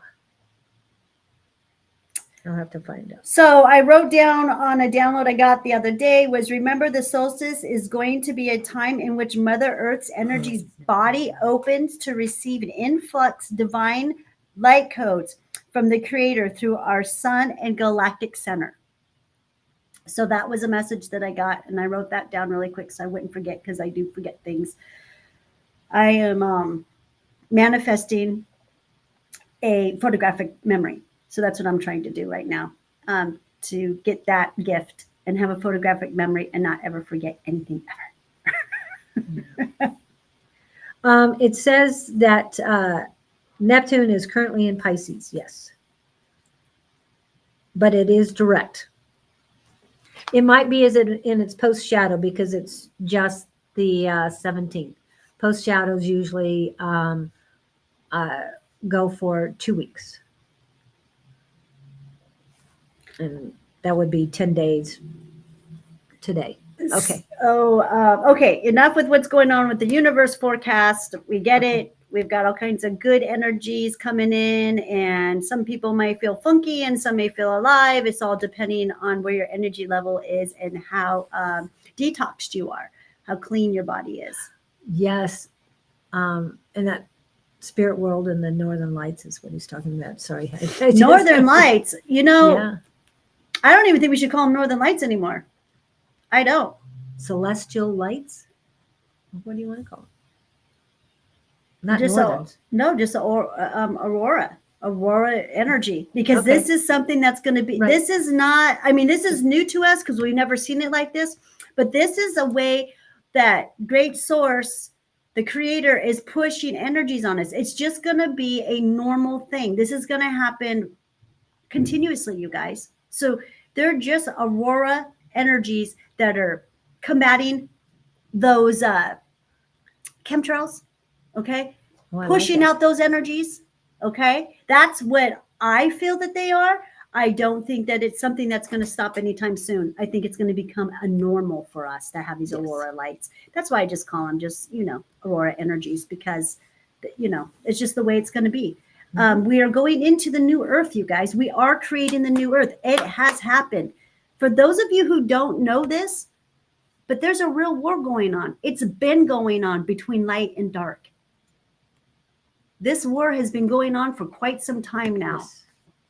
I'll have to find out. So I wrote down on a download I got the other day was, remember, the solstice is going to be a time in which Mother Earth's energy's body opens to receive an influx divine light codes from the Creator through our sun and galactic center. So that was a message that I got, and I wrote that down really quick so I wouldn't forget, because I do forget things. I am manifesting a photographic memory. So that's what I'm trying to do right now, to get that gift and have a photographic memory and not ever forget anything ever. It says that Neptune is currently in Pisces, yes. But it is direct. It might be in its post shadow because it's just the 17th. Post shadows usually go for 2 weeks. And that would be 10 days today. Okay. Okay. Enough with what's going on with the universe forecast. We get it. We've got all kinds of good energies coming in, and some people may feel funky and some may feel alive. It's all depending on where your energy level is and how detoxed you are, how clean your body is. Yes. And that spirit world and the northern lights is what he's talking about. Sorry. Northern lights, Yeah. I don't even think we should call them northern lights anymore. I don't. Celestial lights? What do you want to call them? Not Just northerns. just aurora energy, because Okay. this is something that's going to be, Right. this is not, I mean, this is new to us because we've never seen it like this, but this is a way that great source, the Creator, is pushing energies on us. It's just going to be a normal thing. This is going to happen continuously, you guys. So they're just aurora energies that are combating those chemtrails, okay? Oh, I Pushing like that. out those energies, okay? That's what I feel that they are. I don't think that it's something that's going to stop anytime soon. I think it's going to become a normal for us to have these Yes. aurora lights. That's why I just call them just, aurora energies, because, it's just the way it's going to be. We are going into the new earth, you guys. We are creating the new earth. It has happened. For those of you who don't know this, but there's a real war going on. It's been going on between light and dark. This war has been going on for quite some time now. Yes.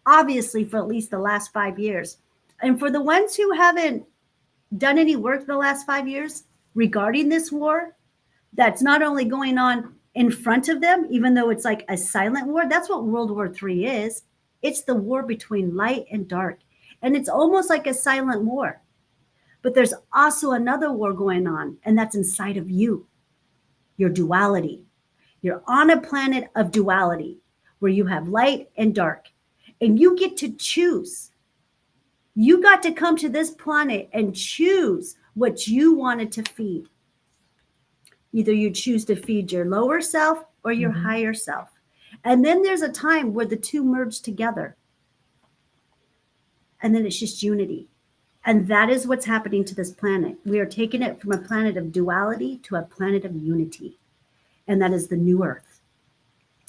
Obviously, for at least the last 5 years. And for the ones who haven't done any work the last 5 years regarding this war, that's not only going on in front of them, even though it's like a silent war. That's what World War III is. It's the war between light and dark. And it's almost like a silent war. But there's also another war going on, and that's inside of you, your duality. You're on a planet of duality where you have light and dark, and you get to choose. You got to come to this planet and choose what you wanted to feed. Either you choose to feed your lower self or your higher self. And then there's a time where the two merge together. and then it's just unity. And that is what's happening to this planet. We are taking it from a planet of duality to a planet of unity. And that is the new earth.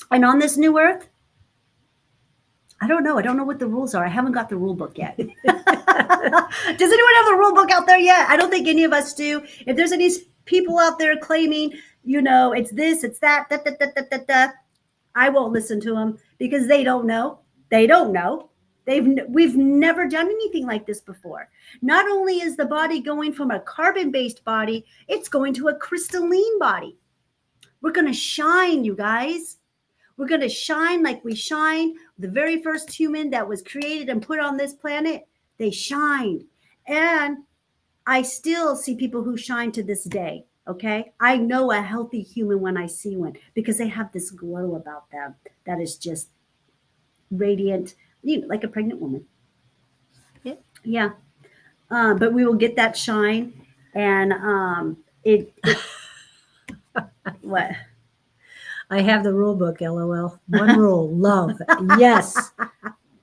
And on this new earth, I don't know. I don't know what the rules are. I haven't got the rule book yet. Does anyone have the rule book out there yet? I don't think any of us do. If there's any people out there claiming, it's this, it's that, I won't listen to them because they don't know. They don't know. We've never done anything like this before. Not only is the body going from a carbon-based body, it's going to a crystalline body. We're going to shine, you guys. We're going to shine like we shine. The very first human that was created and put on this planet, they shined. And I still see people who shine to this day, okay? I know a healthy human when I see one because they have this glow about them that is just radiant, like a pregnant woman. Yeah. But we will get that shine. And it what? I have the rule book, LOL. One rule, love. Yes,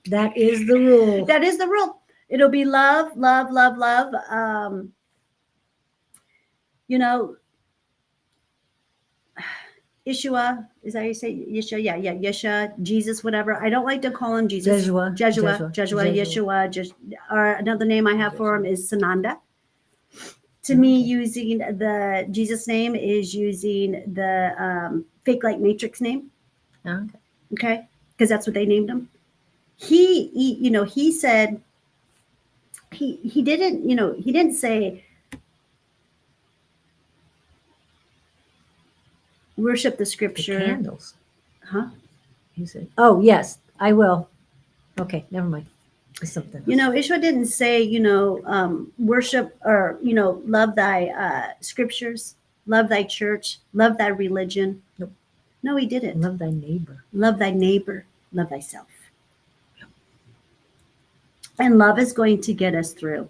that is the rule. That is the rule. It'll be love, love, love, love. Yeshua, is that how you say Yeshua? Yeah, Yeshua, Jesus, whatever. I don't like to call him Jesus. Yeshua. Or another name I have for him is Sananda. To me, using the Jesus name is using the fake light matrix name. Okay, because that's what they named him. He said he didn't say worship the scripture. The candles. Huh? He said, oh, yes, I will. Okay, never mind. It's something. Ishwa didn't say, worship or, love thy scriptures, love thy church, love thy religion. Nope. No, he didn't. Love thy neighbor. Love thy neighbor. Love thyself. Yep. And love is going to get us through.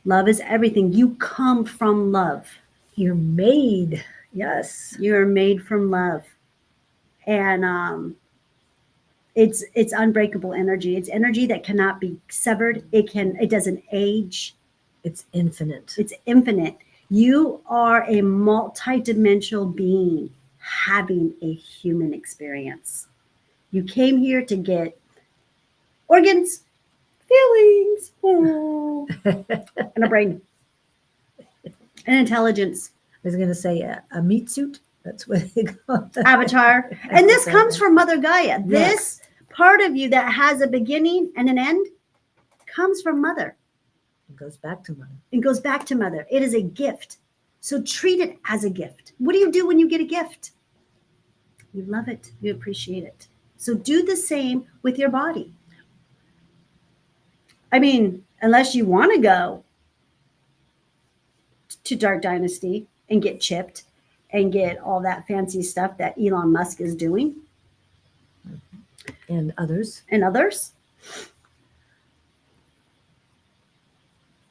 Love is everything. You come from love. You're made. Yes. You're made from love. And it's unbreakable energy. It's energy that cannot be severed. It doesn't age. It's infinite. It's infinite. You are a multi-dimensional being having a human experience. You came here to get organs, feelings, and a brain, and intelligence. I was going to say a meat suit. That's what they call it. Avatar. And this comes from Mother Gaia. This part of you that has a beginning and an end comes from Mother. It goes back to Mother. It goes back to Mother. It is a gift. So treat it as a gift. What do you do when you get a gift? You love it. You appreciate it. So do the same with your body. I mean, unless you want to go to Dark Dynasty and get chipped and get all that fancy stuff that Elon Musk is doing. And others.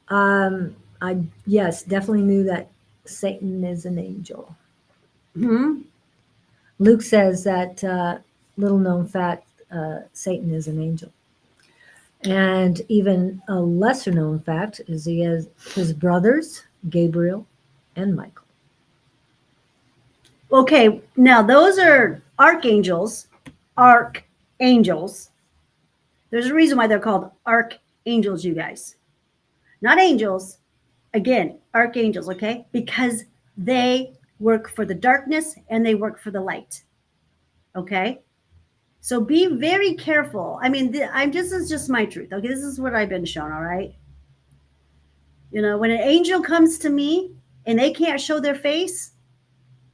I definitely knew that Satan is an angel. Mm-hmm. Luke says that little known fact, Satan is an angel. And even a lesser known fact is he has his brothers, Gabriel and Michael. Okay, now those are archangels. Archangels. There's a reason why they're called archangels, you guys. Not angels. Again, archangels, okay? Because they work for the darkness and they work for the light. Okay? So be very careful. I mean, this is just my truth. Okay, this is what I've been shown, all right? When an angel comes to me and they can't show their face,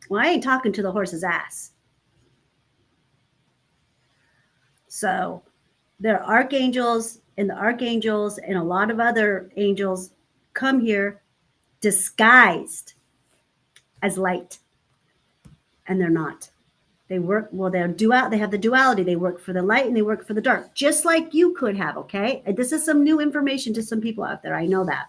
well, I ain't talking to the horse's ass. So there are archangels, and the archangels and a lot of other angels come here disguised as light. And they're not. They work, they have the duality. They work for the light and they work for the dark, just like you could have, okay? And this is some new information to some people out there. I know that.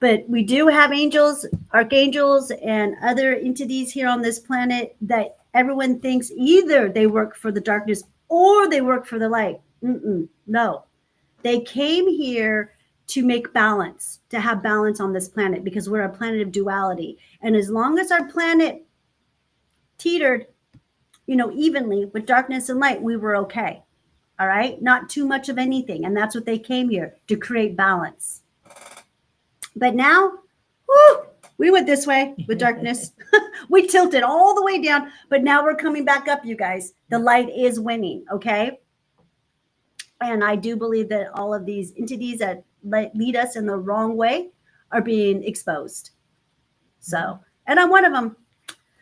But we do have angels, archangels, and other entities here on this planet that everyone thinks either they work for the darkness or they work for the light. No. They came here to make balance, to have balance on this planet, because we're a planet of duality. And as long as our planet teetered, evenly with darkness and light, we were okay. All right. Not too much of anything. And that's what they came here to create balance. But now, we went this way with darkness. We tilted all the way down, but now we're coming back up, you guys. The light is winning. Okay. And I do believe that all of these entities that lead us in the wrong way are being exposed. So, and I'm one of them.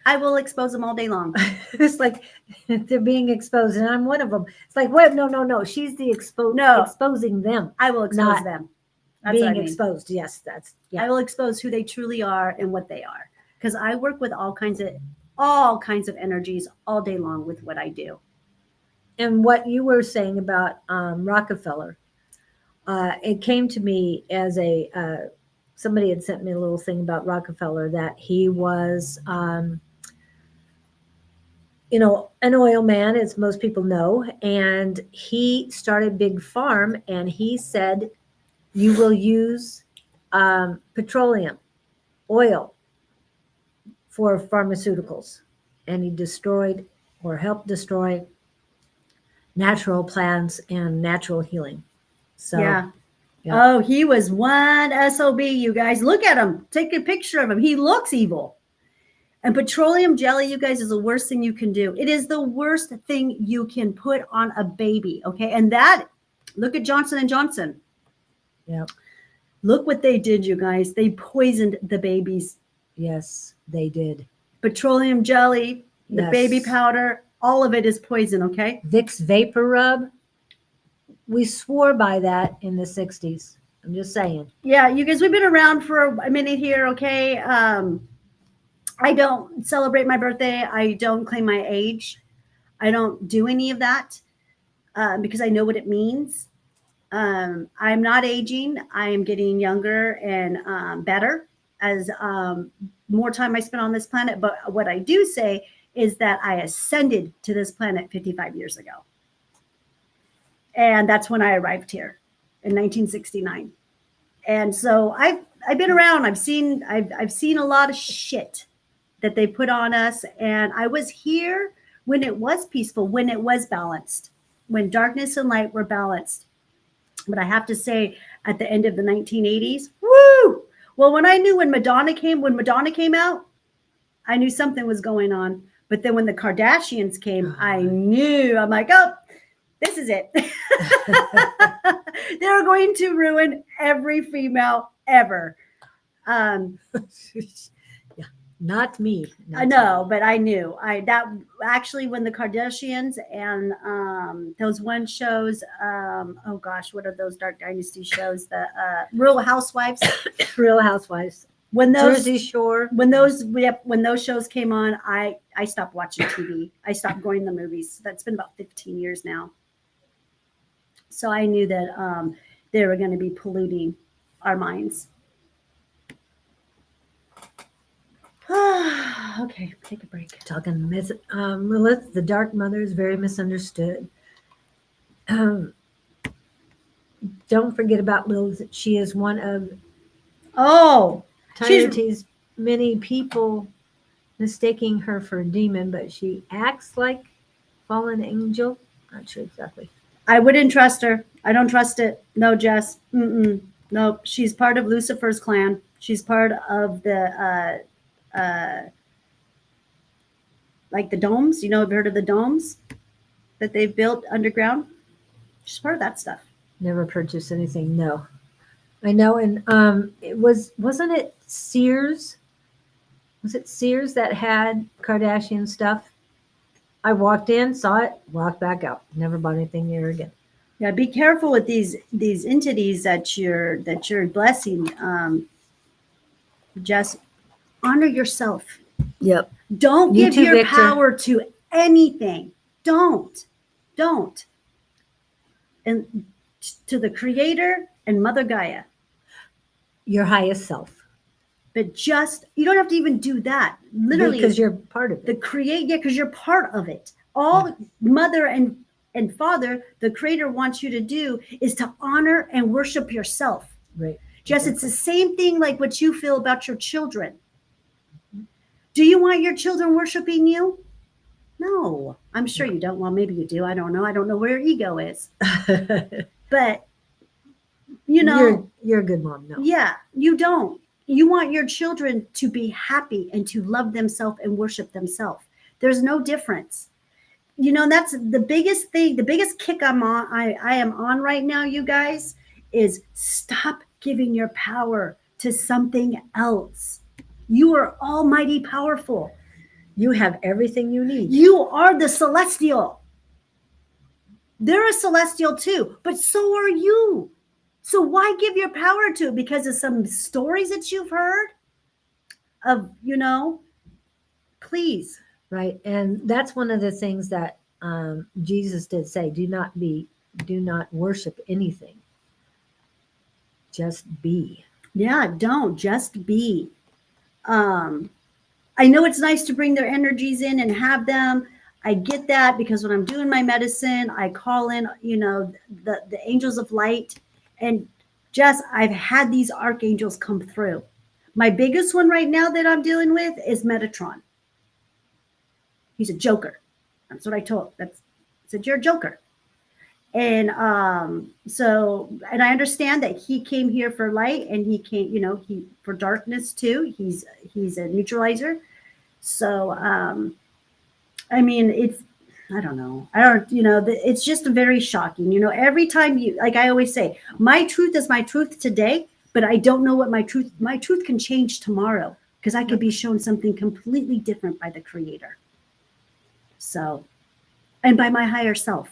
I will expose them all day long. It's like they're being exposed, and I'm one of them. It's like, what? No. She's the exposing them. I will expose them. That's being exposed. Yes, that's. Yeah. I will expose who they truly are and what they are, because I work with all kinds of energies all day long with what I do. And what you were saying about Rockefeller, it came to me as somebody had sent me a little thing about Rockefeller, that he was, an oil man, as most people know, and he started Big Farm, and he said, you will use petroleum, oil for pharmaceuticals. And he destroyed or helped destroy natural plants and natural healing. So, yeah. Yeah. Oh, he was one SOB, you guys. Look at him. Take a picture of him. He looks evil. And petroleum jelly, you guys, is the worst thing you can do. It is the worst thing you can put on a baby, okay? And look at Johnson & Johnson. Yeah. Look what they did, you guys. They poisoned the babies. Yes, they did. Petroleum jelly, the baby powder, all of it is poison, okay? Vicks Vapor Rub. We swore by that in the 60s. I'm just saying. Yeah, you guys, we've been around for a minute here, okay? I don't celebrate my birthday. I don't claim my age. I don't do any of that because I know what it means. I'm not aging. I am getting younger and better as more time I spend on this planet. But what I do say is that I ascended to this planet 55 years ago. And that's when I arrived here in 1969. And so I've been around. I've seen a lot of shit that they put on us. And I was here when it was peaceful, when it was balanced, when darkness and light were balanced. But I have to say, at the end of the 1980s, woo! Well, when Madonna came out, I knew something was going on. But then when the Kardashians came, I knew. I'm like, oh, this is it. They're going to ruin every female ever. Yeah, not me. I know, but I knew. That actually, when the Kardashians and those one shows, oh gosh, what are those Dark Dynasty shows? The Real Housewives. Real Housewives. When those Jersey Shore. When those shows came on, I stopped watching TV. I stopped going to the movies. That's been about 15 years now. So I knew that they were going to be polluting our minds. Okay, take a break. Talking Lilith, the Dark Mother, is very misunderstood. Don't forget about Lilith. She is one of Tyree's many people mistaking her for a demon, but she acts like fallen angel. Not sure exactly. I wouldn't trust her. I don't trust it. No, Jess. Nope. She's part of Lucifer's clan. She's part of the like the domes. Have you heard of the domes that they've built underground? She's part of that stuff. Never purchased anything. No, I know. And wasn't it Sears? Was it Sears that had Kardashian stuff? I walked in, saw it, walked back out. Never bought anything there again. Yeah, be careful with these entities that you're blessing. Just honor yourself. Yep. Don't give your power to anything. Don't. And to the Creator and Mother Gaia. Your highest self. But you don't have to even do that. Literally. Because you're part of it. Because you're part of it. All Mother and and Father, the Creator wants you to do is to honor and worship yourself. Right. Jess, it's the same thing like what you feel about your children. Do you want your children worshiping you? No, I'm sure you don't. Well, maybe you do. I don't know. I don't know where your ego is. But, you know. You're a good mom. No. Yeah, you don't. You want your children to be happy and to love themselves and worship themselves. There's no difference. You know, that's the biggest thing, the biggest kick I am on right now, you guys, is stop giving your power to something else. You are almighty powerful. You have everything you need. You are the celestial. They're a celestial too, but so are you. So why give your power to it? Because of some stories that you've heard of, you know, please. Right. And that's one of the things that Jesus did say, do not worship anything. Just be. Yeah, don't just be. I know it's nice to bring their energies in and have them. I get that because when I'm doing my medicine, I call in, you know, the angels of light. And Jess, I've had these archangels come through. My biggest one right now that I'm dealing with is Metatron. He's a joker. That's what I told. I said, you're a joker. And and I understand that he came here for light and he came, you know, for darkness too. He's a neutralizer. So, I mean, it's just very shocking. You know, every time like I always say, my truth is my truth today, but I don't know what my truth can change tomorrow because I could be shown something completely different by the Creator. So, and by my higher self.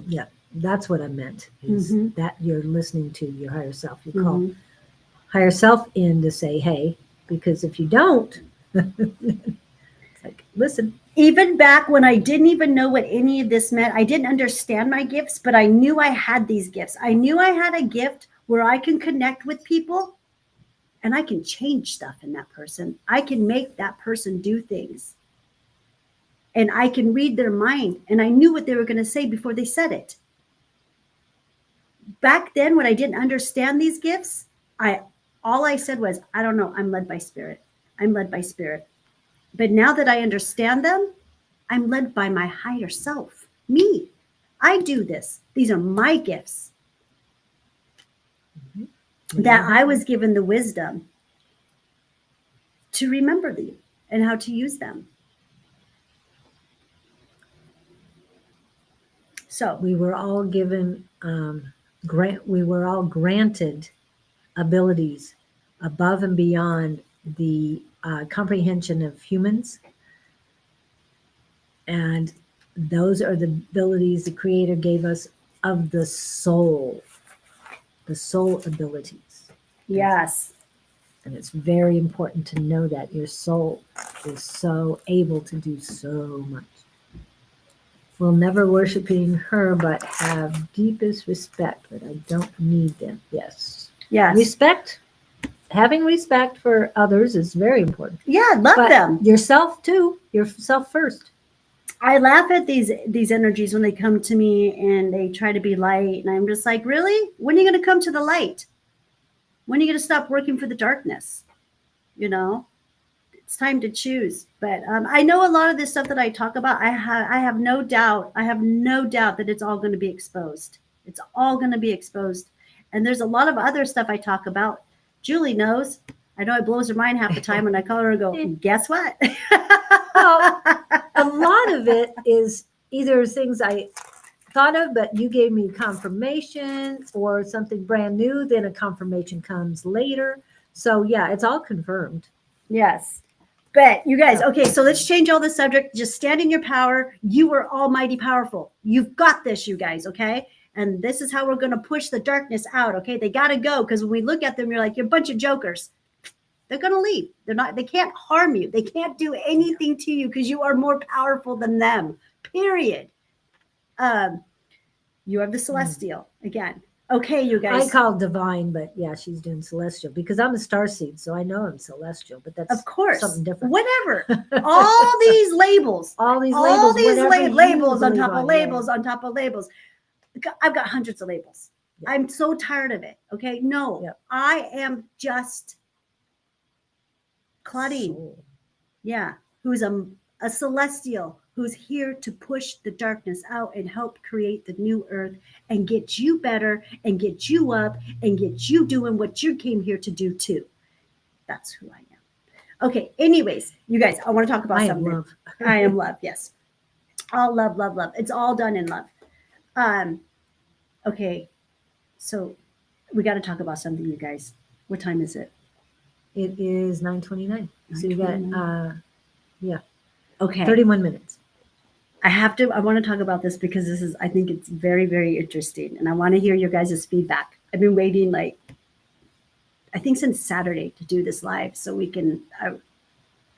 Yeah, that's what I meant, is that you're listening to your higher self. You call higher self in to say, hey, because if you don't, it's like, listen. Even back when I didn't even know what any of this meant, I didn't understand my gifts, but I knew I had these gifts. I knew I had a gift where I can connect with people and I can change stuff in that person. I can make that person do things. And I can read their mind. And I knew what they were going to say before they said it. Back then, when I didn't understand these gifts, all I said was, I don't know, I'm led by spirit. I'm led by spirit. But now that I understand them, I'm led by my higher self, me. I do this. These are my gifts that I was given the wisdom to remember them and how to use them. So we were all given, we were all granted abilities above and beyond the comprehension of humans. And those are the abilities the Creator gave us of the soul abilities. Yes. And it's very important to know that your soul is so able to do so much. Will never worshiping her, but have deepest respect, but I don't need them. Yes. Respect. Having respect for others is very important. Yeah, love them. Yourself too. Yourself first. I laugh at these energies when they come to me and they try to be light. And I'm just like, really? When are you going to come to the light? When are you going to stop working for the darkness? You know, it's time to choose. But I know a lot of this stuff that I talk about, I have no doubt. I have no doubt that it's all going to be exposed. It's all going to be exposed. And there's a lot of other stuff I talk about. Julie knows. I know it blows her mind half the time when I call her and go, guess what? Well, a lot of it is either things I thought of, but you gave me confirmation, or something brand new, then a confirmation comes later. So yeah, it's all confirmed. Yes. But you guys, okay, so let's change all the subject. Just stand in your power. You are almighty powerful. You've got this, you guys, okay? And this is how we're going to push the darkness out, okay? They got to go, because when we look at them, you're like, you're a bunch of jokers. They're going to leave. They can't harm you. They can't do anything to you because you are more powerful than them, period. You are the celestial again. Okay, you I guys. call divine, but yeah, she's doing celestial because I'm a star seed, so I know I'm celestial, but that's Of course. something different. Whatever. All these labels. All these All labels, these whatever you labels on believe top of on, labels yeah. on top of labels. I've got hundreds of labels. Yeah. I'm so tired of it. Okay. No, Yep. I am just Claudine. Soul. Yeah. Who's a celestial who's here to push the darkness out and help create the new earth and get you better and get you up and get you doing what you came here to do too. That's who I am. Okay. Anyways, you guys, I want to talk about I am something. love. I am love. Yes. All love, love, love. It's all done in love. Okay. So we got to talk about something, you guys. What time is it? It is 9:29. So you got 9:29. Okay. 31 minutes. I want to talk about this because I think it's very, very interesting. And I want to hear your guys' feedback. I've been waiting I think since Saturday to do this live so we can,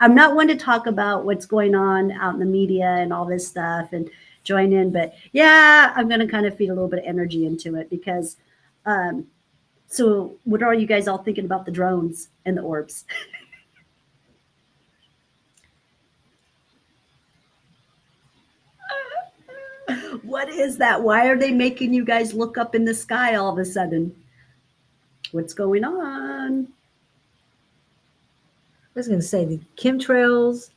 I'm not one to talk about what's going on out in the media and all this stuff and join in, but yeah, I'm going to kind of feed a little bit of energy into it because, so what are you guys all thinking about the drones and the orbs? What is that? Why are they making you guys look up in the sky all of a sudden? What's going on? I was going to say the chemtrails,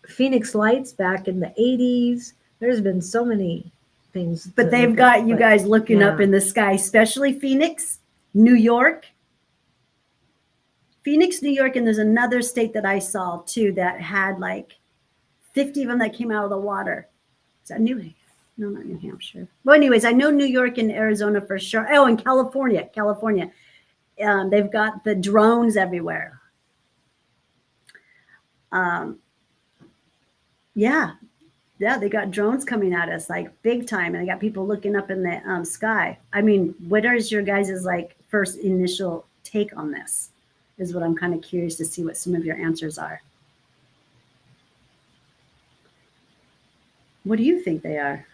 Phoenix Lights back in the 80s. There's been so many things. But they've got you guys looking up in the sky, especially Phoenix, New York. Phoenix, New York, and there's another state that I saw too that had like 50 of them that came out of the water. Is that no, not New Hampshire. Well, anyways, I know New York and Arizona for sure. Oh, and California. They've got the drones everywhere. Yeah, they got drones coming at us like big time, and they got people looking up in the sky. I mean, what is your guys' like first initial take on this? Is what I'm kind of curious to see what some of your answers are. What do you think they are?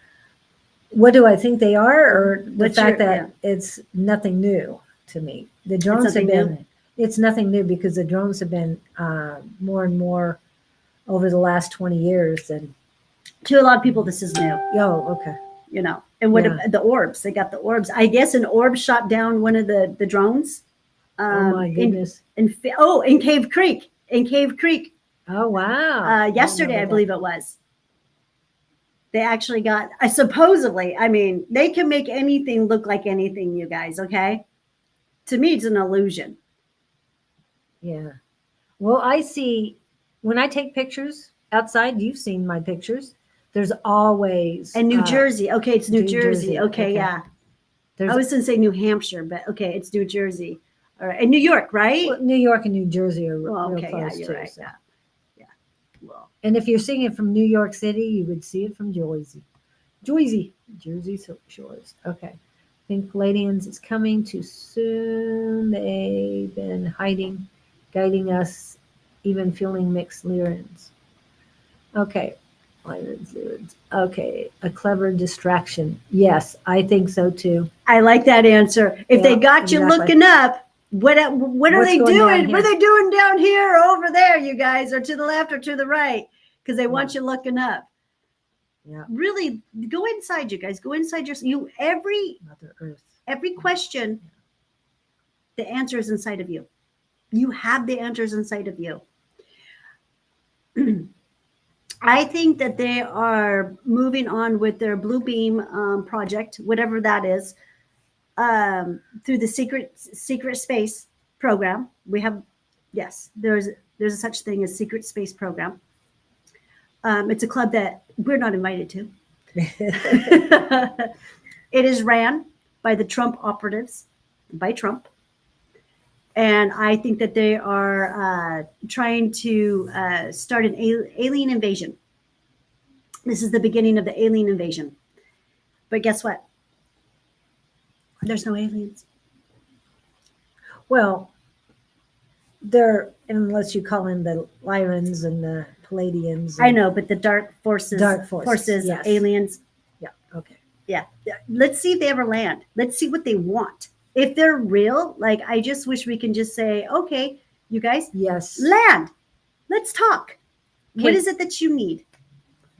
What do I think they are, or the What's fact your- that it's nothing new to me? The drones have nothing been. new? It's nothing new because the drones have been more and more over the last 20 years. And To a lot of people, this is new. okay. You know, and what Yeah. about the orbs? They got the orbs. I guess an orb shot down one of the drones. Oh my goodness. In Cave Creek. Oh wow. Yesterday, I believe it was. They actually got, supposedly, I mean, they can make anything look like anything, you guys, okay? To me, it's an illusion. Yeah. Well, I see when I take pictures outside, you've seen my pictures. There's always. And New Jersey. Okay, it's New Jersey. Jersey. Okay, Okay. yeah. There's I was going to say New Hampshire, but okay, it's New Jersey. All right. And New York, right? well, New York and New Jersey are Well, real okay, yeah, close you're too. right. So. Yeah. Well, And if you're seeing it from New York City, you would see it from Jersey, Jersey Shores. Okay. I think Palladians is coming too soon. They've been hiding, guiding us, even feeling mixed Lyrans. Okay. Lyrans. Okay. A clever distraction. Yes, I think so too. I like that answer. If they Yeah, got you exactly. looking up, what are What's they going doing? down What are here? they doing down here or over there, you guys, or to the left or to the right? Because they want you looking up. Yeah. Really, go inside, you guys. Go inside Mother Earth. every question. The answer is inside of you. You have the answers inside of you. I think that they are moving on with their Blue Beam project, whatever that is, through the secret space program. We have, yes, there's a such thing as secret space program. It's a club that we're not invited to. It is ran by the Trump operatives, by Trump. And I think that they are trying to start an alien invasion. This is the beginning of the alien invasion. But guess what? There's no aliens. Well, they're, unless you call in the Lyrans and the Palladians. I know, but the dark forces, Dark forces, yes. aliens. Yeah. Okay. Yeah. Let's see if they ever land. Let's see what they want. If they're real, like I just wish we can just say, okay, you guys Yes. land. Let's talk. What Okay. is it that you need?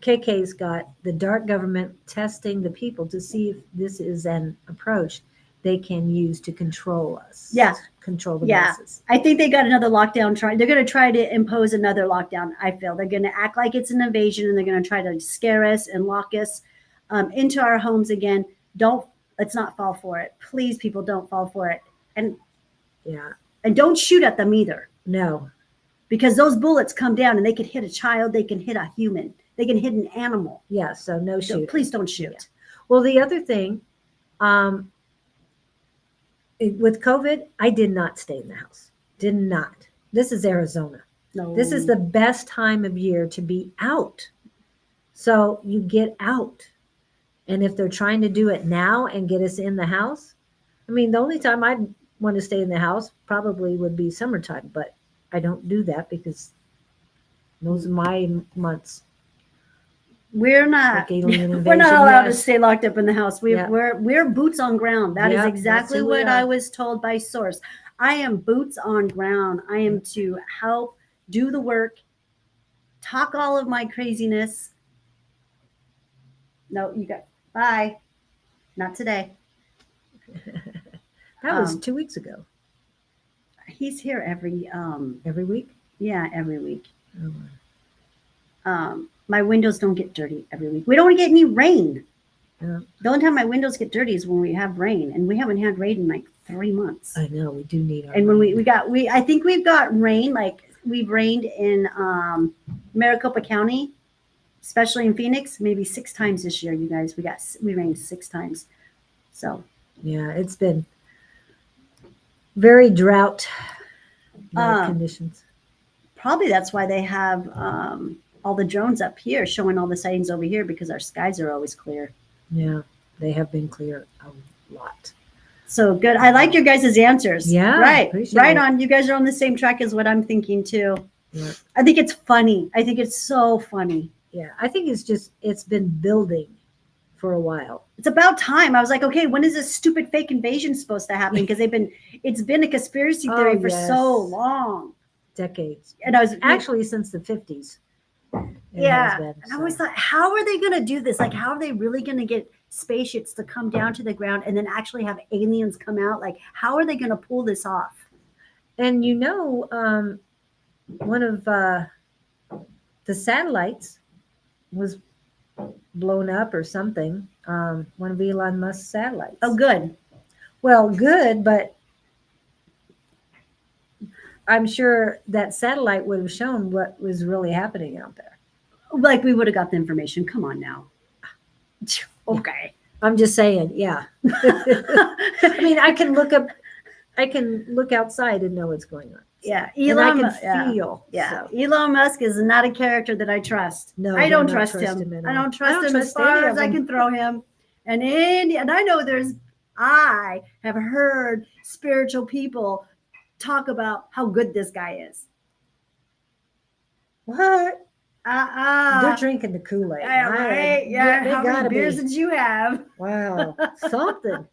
KK's got the dark government testing the people to see if this is an approach they can use to control us. Yeah. Control the Yeah. masses. I think they got another lockdown they're going to try to impose another lockdown. I feel they're going to act like it's an invasion and they're going to try to scare us and lock us into our homes again. Let's not fall for it. Please, people, don't fall for it. And Yeah. don't shoot at them either, No. because those bullets come down and they could hit a child, they can hit a human, they can hit an animal. Yeah. So no So shooting. please don't shoot. Yeah. Well, the other thing, with COVID, I did not stay in the house. Did not. This is Arizona. No. This is the best time of year to be out. So you get out. And if they're trying to do it now and get us in the house, I mean, the only time I'd want to stay in the house probably would be summertime, but I don't do that because those are my months. We're not. Like alien We're not invasion, allowed to yes. stay locked up in the house. Yeah. We're boots on ground. That is Yeah, exactly that's who we what are. I was told by source. I am boots on ground. I am to help do the work, talk all of my craziness. No, you got bye. Not today. That was Um, 2 weeks ago. He's here every Every week? every week. Oh, wow. My windows don't get dirty every week. We don't get any rain. Yeah. The only time my windows get dirty is when we have rain, and we haven't had rain in like 3 months. I know we do need our And when rain. I think we've got rain, like we've rained in Maricopa County, especially in Phoenix, maybe 6 times this year. You guys, we rained 6 times. So Yeah, it's been very drought conditions. probably that's why they have all the drones up here showing all the sightings over here, because our skies are always clear. Yeah, they have been clear a lot. So good. I like your guys' answers. Yeah, Right. appreciate Right it. on. You guys are on the same track as what I'm thinking too. Yeah. I think it's funny. I think it's so funny. Yeah, I think it's been building for a while. It's about time. I was like, okay, when is this stupid fake invasion supposed to happen? Because it's been a conspiracy theory Oh, for yes. so long. Decades. And I was Actually, since the 50s. it yeah. has been, And I always so. thought, how are they going to do this? Like, how are they really going to get spaceships to come down to the ground and then actually have aliens come out? Like, how are they going to pull this off? And one of the satellites was blown up or something. One of Elon Musk's satellites. Oh, good. Well, good, but I'm sure that satellite would have shown what was really happening out there. Like, we would have got the information. Come on now. Okay. I'm just saying, yeah. I mean, I can look outside and know what's going on. Yeah. And I Elon, can feel. Yeah. So. Elon Musk is not a character that I trust. No, I do don't not trust trust him. him at I all. don't trust I don't him as trust any far of as I them. can throw him. And I know I have heard spiritual people talk about how good this guy is. What? They're Uh-uh. drinking the Kool-Aid. Right. Yeah. They How many gotta beers be. did you have? Wow. Something.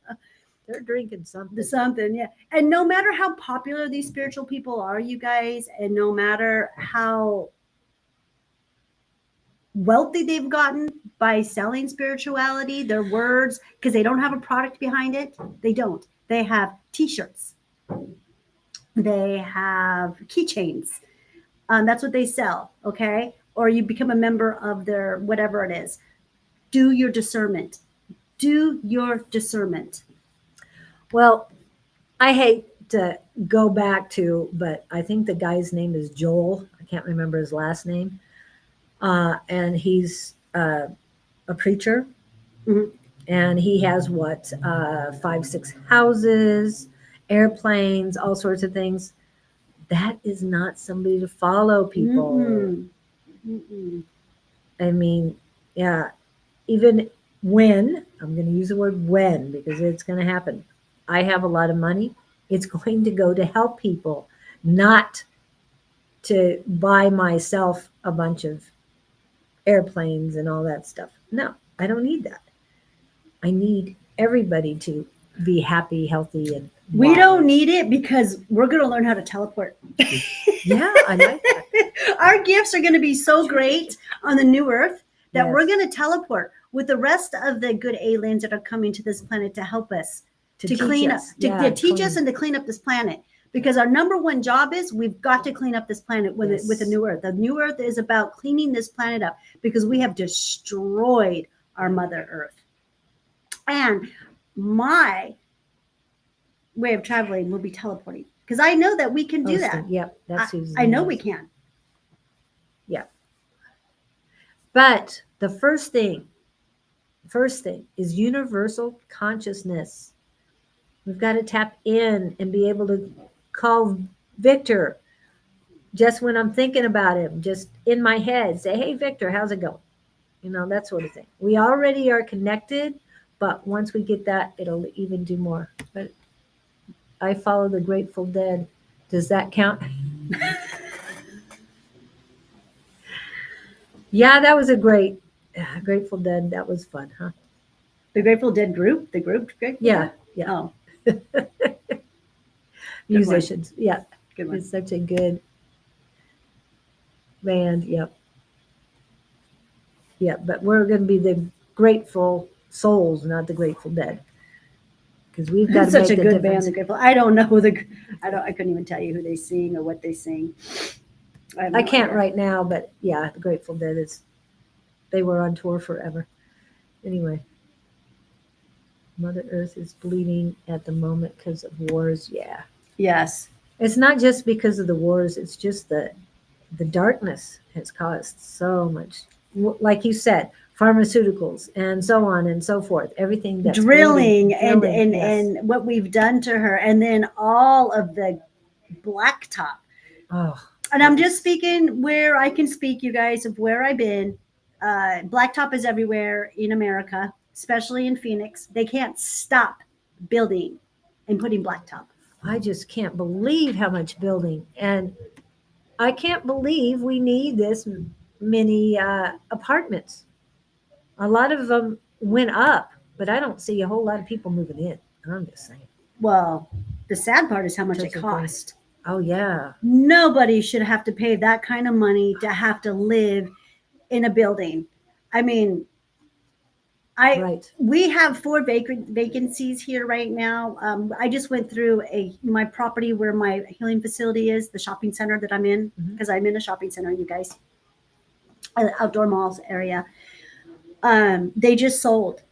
They're drinking something. Something, yeah. And no matter how popular these spiritual people are, you guys, and no matter how wealthy they've gotten by selling spirituality, their words, because they don't have a product behind it. They don't. They have t-shirts. They have keychains. That's what they sell, okay? Or you become a member of their whatever it is. Do your discernment. Do your discernment. Well, I hate to go back to, but I think the guy's name is Joel. I can't remember his last name. And he's a preacher. Mhm. And he has 5, 6 houses, airplanes, all sorts of things. That is not somebody to follow, people. Mm-mm. Mm-mm. I mean, yeah, even when, I'm going to use the word when because it's going to happen. I have a lot of money. It's going to go to help people, not to buy myself a bunch of airplanes and all that stuff. No, I don't need that. I need everybody to be happy, healthy, and We wise. don't need it because we're going to learn how to teleport. Yeah, I like that. Our gifts are going to be so great on the new earth that we're Yes. going to teleport with the rest of the good aliens that are coming to this planet to help us to teach clean us. up, to Yeah, teach clean. us and to clean up this planet. Because our number one job is we've got to clean up this planet with Yes. with the new earth. The new earth is about cleaning this planet up because we have destroyed our mother earth. And my way of traveling will be teleporting because I know that we can do that. Yep, that's I know we can. But the first thing is universal consciousness. We've got to tap in and be able to call Victor just when I'm thinking about him, just in my head, say, hey, Victor, how's it going? You know, that sort of thing. We already are connected, but once we get that, it'll even do more. But I follow the Grateful Dead. Does that count? Yeah, that was a great Grateful Dead. That was fun, huh? The Grateful Dead group, Grateful Yeah, Dead? yeah. Oh, Musicians. Yeah, good one. it's such a good band. Yep. Yeah, but we're going to be the Grateful Souls, not the Grateful Dead, because we've got to Such make a the good band, difference. the Grateful. I don't know who I couldn't even tell you who they sing or what they sing. have I no can't idea. right now, but yeah, the Grateful Dead they were on tour forever. Anyway, Mother Earth is bleeding at the moment because of wars. Yeah, Yes. it's not just because of the wars. It's just the darkness has caused so much. Like you said, pharmaceuticals and so on and so forth. Everything that's Drilling bleeding, yes. and what we've done to her, and then all of the blacktop. Oh, And I'm just speaking where I can speak, you guys, of where I've been. Blacktop is everywhere in America, especially in Phoenix. They can't stop building and putting blacktop. I just can't believe how much building, and I can't believe we need this many apartments. A lot of them went up, but I don't see a whole lot of people moving in. I'm just saying. Well, the sad part is how much it Such a thing. cost. Oh yeah, Nobody should have to pay that kind of money to have to live in a building. I mean, right. we have 4 vacancies here right now. I just went through my property where my healing facility is, the shopping center that I'm in, Mhm. because I'm in a shopping center, you guys, outdoor malls area. They just sold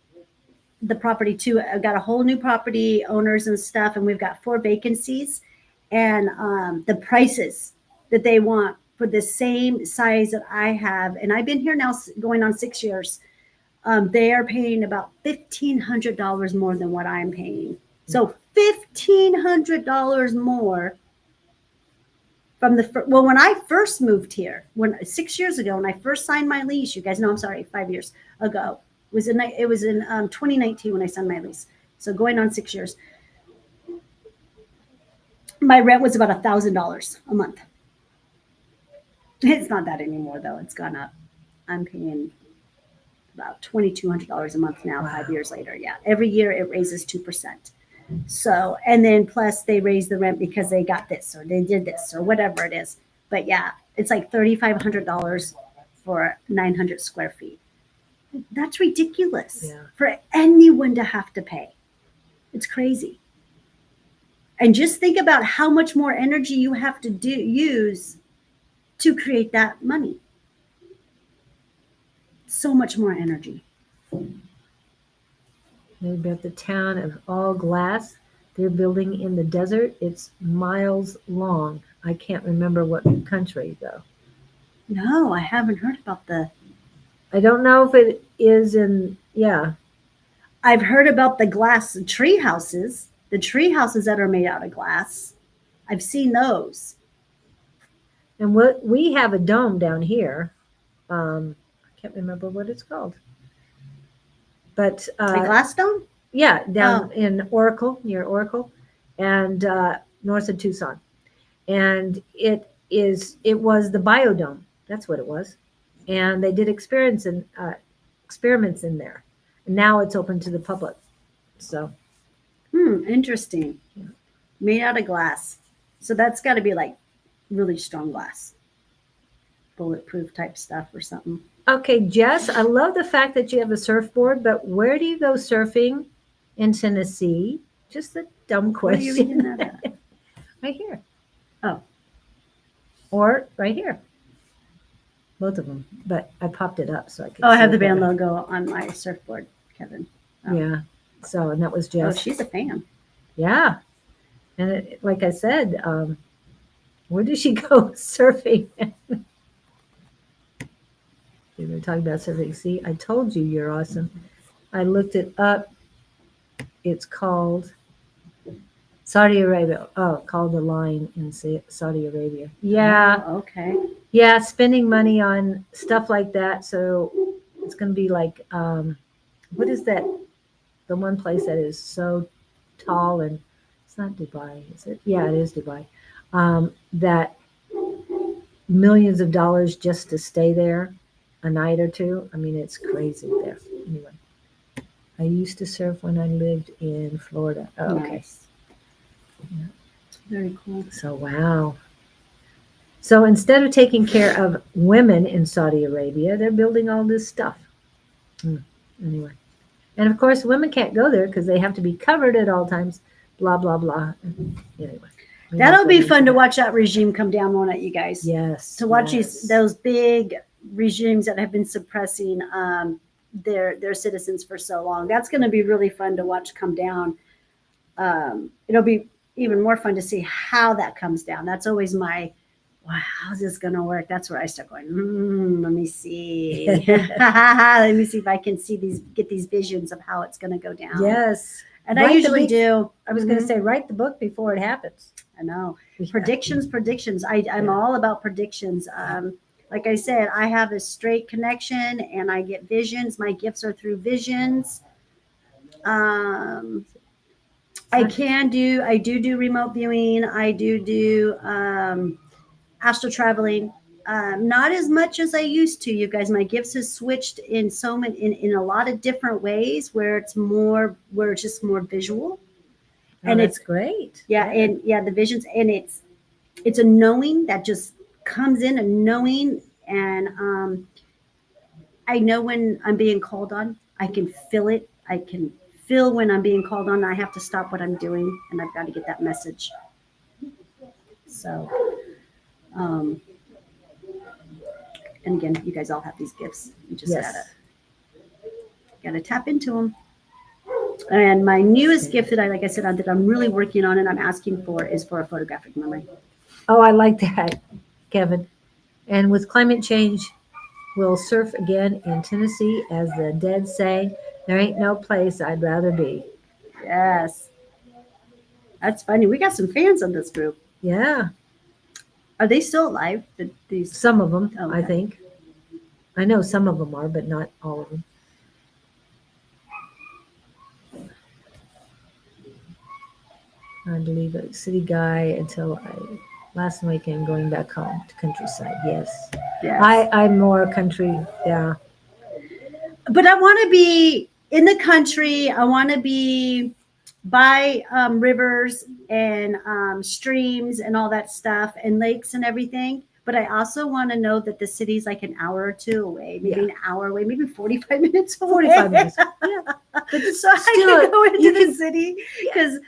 the property too. I've got a whole new property owners and stuff, and we've got 4 vacancies, and the prices that they want for the same size that I have, and I've been here now going on 6 years. They are paying about $1,500 more than what I'm paying. So $1,500 more from when I first moved here, 6 years ago, when I first signed my lease. You guys know, I'm sorry, 5 years ago. It was in 2019 when I signed my lease. So going on 6 years. My rent was about $1,000 a month. It's not that anymore though. It's gone up. I'm paying about $2,200 a month now. Wow. 5 years later. Yeah, every year it raises 2%. So, and then plus they raise the rent because they got this or they did this or whatever it is. But yeah, it's like $3,500 for 900 square feet. That's ridiculous for anyone to have to pay. It's crazy. And just think about how much more energy you have to use to create that money. So much more energy. They built the town of all glass. They're building in the desert. It's miles long. I can't remember what country though. No, I haven't heard about I don't know if it is in. Yeah, I've heard about the glass tree houses. The tree houses that are made out of glass. I've seen those. and we have a dome down here. I can't remember what it's called. But A glass dome? yeah, down in Oracle, near Oracle, and north of Tucson. And it was the biodome. That's what it was. And they did experiments in there. Now it's open to the public. So Interesting. Made out of glass. So that's got to be like really strong glass, bulletproof type stuff or something. okay, Jess, I love the fact that you have a surfboard, but where do you go surfing in Tennessee? Just a dumb Where are you question. reading that at? Right here. Oh. Or right here. Both of them. But I popped it up so I could Oh, I see have the it band better. logo on my surfboard, Kevin. Oh. Yeah. So, and that was Oh, Jess. she's a fan. Yeah. And like I said, where did she go surfing? We were talking about surfing. See, I told you you're awesome. I looked it up. It's called Saudi Arabia. Oh, called The Line in Saudi Arabia. Yeah. Oh, okay. Yeah. Spending money on stuff like that. So it's going to be like, what is that? The one place that is so tall and it's not Dubai, is it? Yeah, it is Dubai. That millions of dollars just to stay there a night or two. I mean, it's crazy there. Anyway, I used to surf when I lived in Florida. Oh, okay. Nice. Yeah. Very cool. So, wow. So instead of taking care of women in Saudi Arabia, they're building all this stuff. Anyway. And of course, women can't go there because they have to be covered at all times, blah, blah, blah. Anyway. That'll be fun to watch that regime come down, won't it, you guys? Yes. To watch yes. those big regimes that have been suppressing their citizens for so long. That's going to be really fun to watch come down. It'll be even more fun to see how that comes down. That's always my, wow, how's this going to work? That's where I start going, let me see. Let me see if I can get these visions of how it's going to go down. Yes. And I usually do. I was going to say, write the book before it happens. I know. Predictions. I'm all about predictions. Like I said, I have a straight connection and I get visions. My gifts are through visions. I do remote viewing. I do astral traveling. Not as much as I used to, you guys. My gifts has switched in so many, in a lot of different ways where it's just more visual. And it's great. Yeah. And the visions, and it's a knowing that just comes in, a knowing. And I know when I'm being called on. I can feel it. I can feel when I'm being called on. I have to stop what I'm doing and I've got to get that message. So, and again, you guys all have these gifts. You just gotta tap into them. And my newest gift that I'm really working on and I'm asking for is for a photographic memory. Oh, I like that, Kevin. And with climate change, we'll surf again in Tennessee, as the dead say. There ain't no place I'd rather be. Yes. That's funny. We got some fans on this group. Yeah. Are they still alive? Some of them, okay. I think. I know some of them are, but not all of them. I believe a city guy until last weekend going back home to countryside. Yes. I'm more country. Yeah. But I want to be in the country. I want to be by rivers and streams and all that stuff and lakes and everything. But I also want to know that the city's like an hour or two away, maybe an hour away, maybe 45 minutes away. 45 minutes. Yeah. But so I can go into the city because,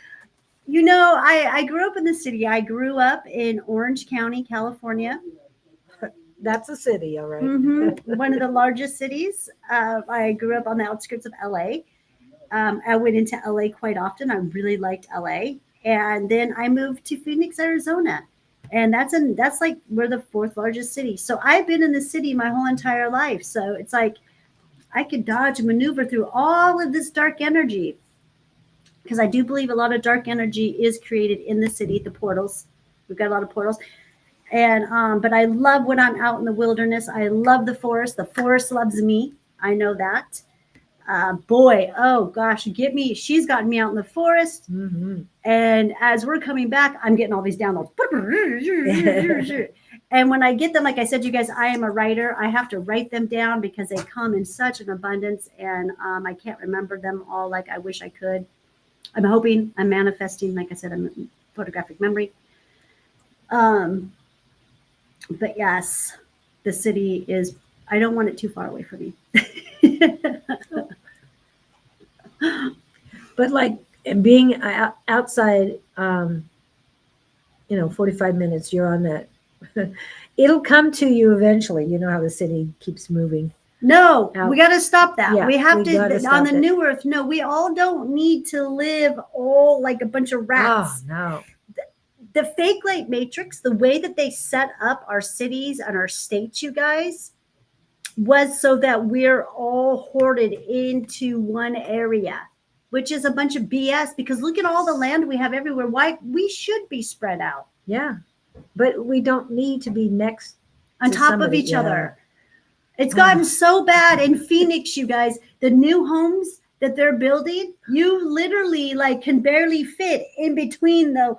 I grew up in the city. I grew up in Orange County, California. That's a city, all right. Mm-hmm. One of the largest cities. I grew up on the outskirts of LA. I went into LA quite often. I really liked LA. And then I moved to Phoenix, Arizona. And that's like we're the fourth largest city. So I've been in the city my whole entire life. So it's like I could dodge and maneuver through all of this dark energy. Because I do believe a lot of dark energy is created in the city, the portals. We've got a lot of portals. And but I love when I'm out in the wilderness. I love the forest. The forest loves me. I know that. Boy, oh gosh, she's gotten me out in the forest. Mm-hmm. And as we're coming back, I'm getting all these downloads. And when I get them, like I said, you guys, I am a writer. I have to write them down because they come in such an abundance, and I can't remember them all like I wish I could. I'm hoping, I'm manifesting, like I said, I'm photographic memory. But yes, the city is, I don't want it too far away from me. But like being outside, 45 minutes, you're on that. It'll come to you eventually. You know how the city keeps moving. No, Out. we got to stop that. Yeah, we have we to, gotta on stop the it. new earth, no, we all don't need to live all like a bunch of rats. Oh, no. The fake light matrix, the way that they set up our cities and our states, you guys, was so that we're all hoarded into one area, which is a bunch of BS, because look at all the land we have everywhere. Why we should be spread out. Yeah. But we don't need to be next on to top somebody. of each Yeah. other. It's gotten so bad in Phoenix, you guys. The new homes that they're building, you literally like can barely fit in between the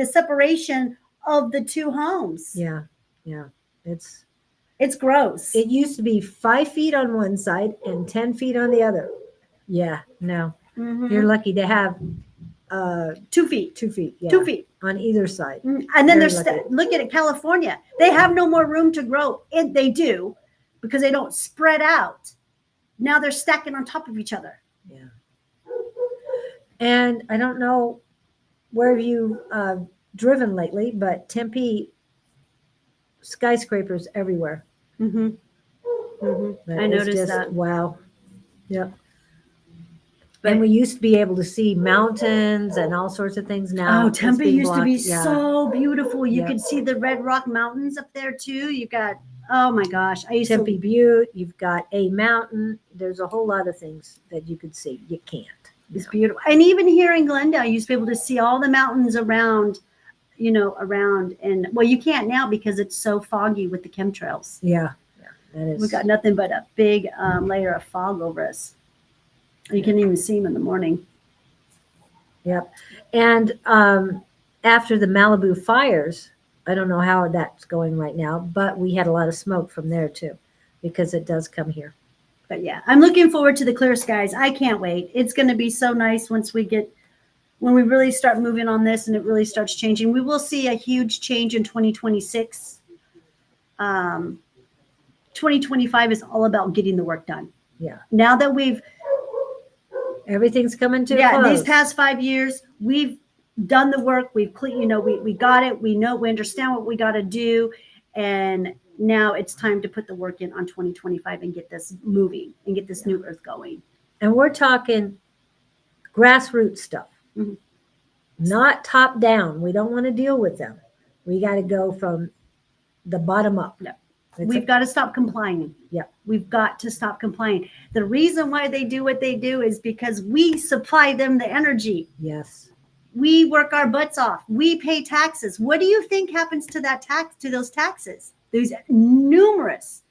separation of the two homes. Yeah. Yeah. It's gross. It used to be 5 feet on one side and 10 feet on the other. Yeah. No. Mhm. You're lucky to have 2 feet. 2 feet. Yeah. 2 feet. On either side. And then Very there's lucky. look at it, California. They have no more room to grow. They do, because they don't spread out. Now they're stacking on top of each other. Yeah. And I don't know where you driven lately, but Tempe, skyscrapers everywhere. Mm-hmm. Mm-hmm. I noticed that. Wow. Yep. But- and we used to be able to see mountains and all sorts of things. Now, Oh, it's Tempe being used to be blocked. Yeah. so beautiful. You Yeah. could see the Red Rock Mountains up there too. You got, oh my gosh, I used Tempe to. Butte. You've got a mountain. There's a whole lot of things that you could see. You can't. It's beautiful. And even here in Glendale, I used to be able to see all the mountains around, around. And well, you can't now because it's so foggy with the chemtrails. Yeah. Yeah. That is. We've got nothing but a big layer of fog over us. You can't even see them in the morning. Yep. And after the Malibu fires, I don't know how that's going right now, but we had a lot of smoke from there too, because it does come here. But yeah, I'm looking forward to the clear skies. I can't wait. It's going to be so nice when we really start moving on this and it really starts changing. We will see a huge change in 2026. 2025 is all about getting the work done. Yeah. Now that everything's coming to a close. these past 5 years, we've done the work. We've we got it. We understand what we got to do. And now it's time to put the work in on 2025 and get this moving and get this new earth going. And we're talking grassroots stuff, Mhm. not top down. We don't want to deal with them. We got to go from the bottom up. No. It's We've got to stop complying. Yeah. We've got to stop complying. The reason why they do what they do is because we supply them the energy. Yes. We work our butts off. We pay taxes. What do you think happens to those taxes? There's numerous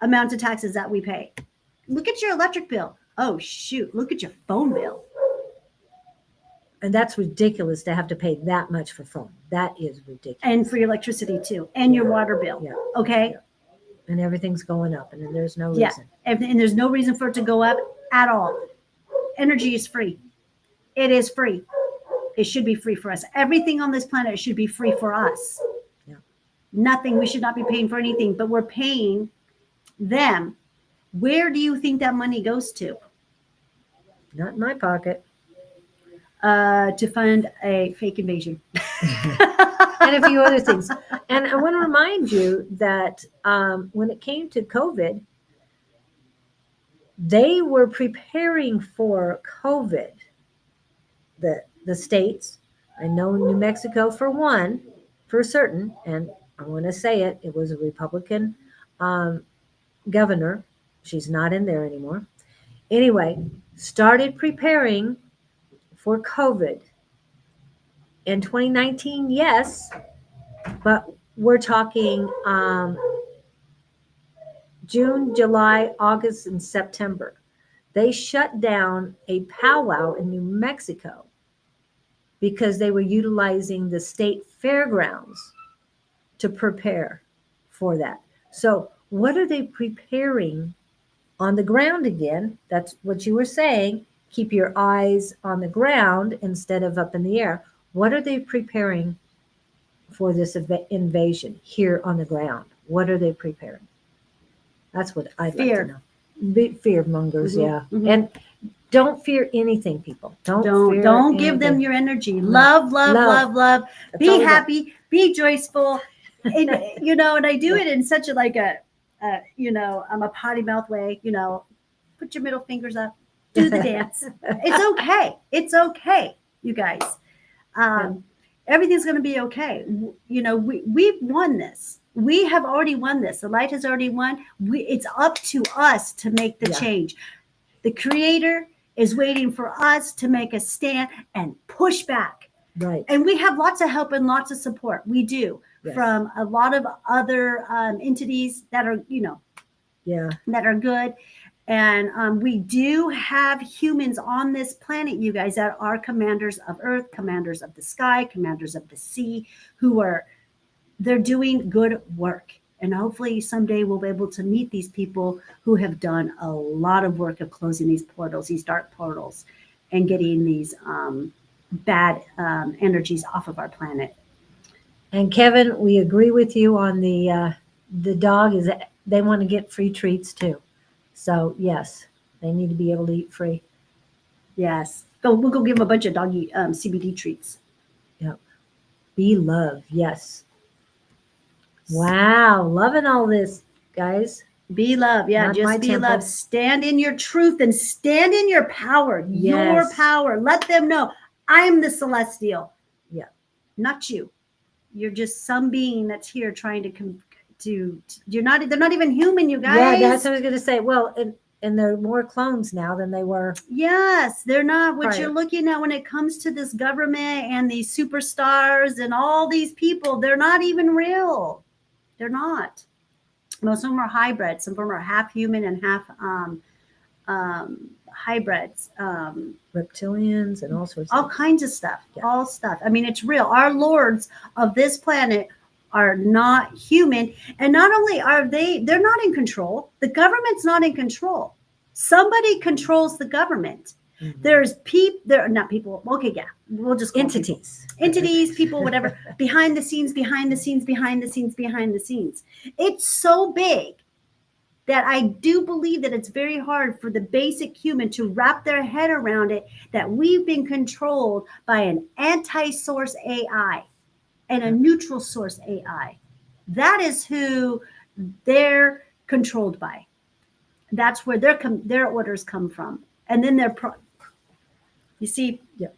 amounts of taxes that we pay. Look at your electric bill. Oh, shoot. Look at your phone bill. And that's ridiculous to have to pay that much for phone. That is ridiculous. And for your electricity too. And your water bill. Yeah. Okay. Yeah. And everything's going up, and there's no Yeah. reason. And there's no reason for it to go up at all. Energy is free. It is free. It should be free for us. Everything on this planet should be free for us. Yeah. Nothing. We should not be paying for anything, but we're paying them. Where do you think that money goes to? Not in my pocket. To fund a fake invasion. And a few other things. And I want to remind you that when it came to COVID, they were preparing for COVID. The states, I know New Mexico for one, for certain, and I want to say it, it was a Republican governor. She's not in there anymore. Anyway, started preparing for COVID. In 2019, yes, but we're talking June, July, August, and September. They shut down a powwow in New Mexico because they were utilizing the state fairgrounds to prepare for that. So what are they preparing on the ground again? That's what you were saying. Keep your eyes on the ground instead of up in the air. What are they preparing for this invasion here on the ground? What are they preparing? That's what I'd Fear. like to know. Fear mongers, Mhm, yeah. mhm. And don't fear anything, people. Don't fear Don't give them anything. your energy. No. Love, love, Love. love, love. That's Be all we got. happy. Be joyful. And and I do it in such a I'm a potty mouth way. Put your middle fingers up. Do the dance. It's okay. It's okay, you guys. Everything's going to be okay. We've won this. We have already won this. The light has already won. It's up to us to make the Yeah. change. The Creator is waiting for us to make a stand and push back. Right. And we have lots of help and lots of support. We do. Yes. From a lot of other entities that are, Yeah. that are good. And we do have humans on this planet, you guys, that are commanders of Earth, commanders of the sky, commanders of the sea, they're doing good work. And hopefully someday we'll be able to meet these people who have done a lot of work of closing these portals, these dark portals, and getting these bad energies off of our planet. And Kevin, we agree with you on the dog is that they want to get free treats too. So yes, they need to be able to eat free. Yes. We'll go give them a bunch of doggy CBD treats. Yep. Be love. Yes. Wow. Loving all this, guys. Be love. Yeah. Not my Just be temple. love. Stand in your truth and stand in your power. Your Yes. power. Let them know I'm the celestial. Yeah. Not you. You're just some being that's here trying to they're not even human, you guys. Yeah, that's what I was going to say. Well, and they're more clones now than they were. Yes, they're not what Right. you're looking at when it comes to this government and these superstars and all these people. They're not even real. They're not. Most of them are hybrids. Some of them are half human and half hybrids. Reptilians and all sorts All of kinds of stuff. Yeah. All stuff. I mean, it's real. Our lords of this planet are not human. And not only are they're not in control. The government's not in control. Somebody controls the government. Mhm. There's they're not people. Okay, yeah. We'll just call them people. Entities, people, whatever, behind the scenes. It's so big that I do believe that it's very hard for the basic human to wrap their head around it, that we've been controlled by an anti-source AI and a neutral source AI. That is who they're controlled by. That's where their orders come from. And then you see, Yeah.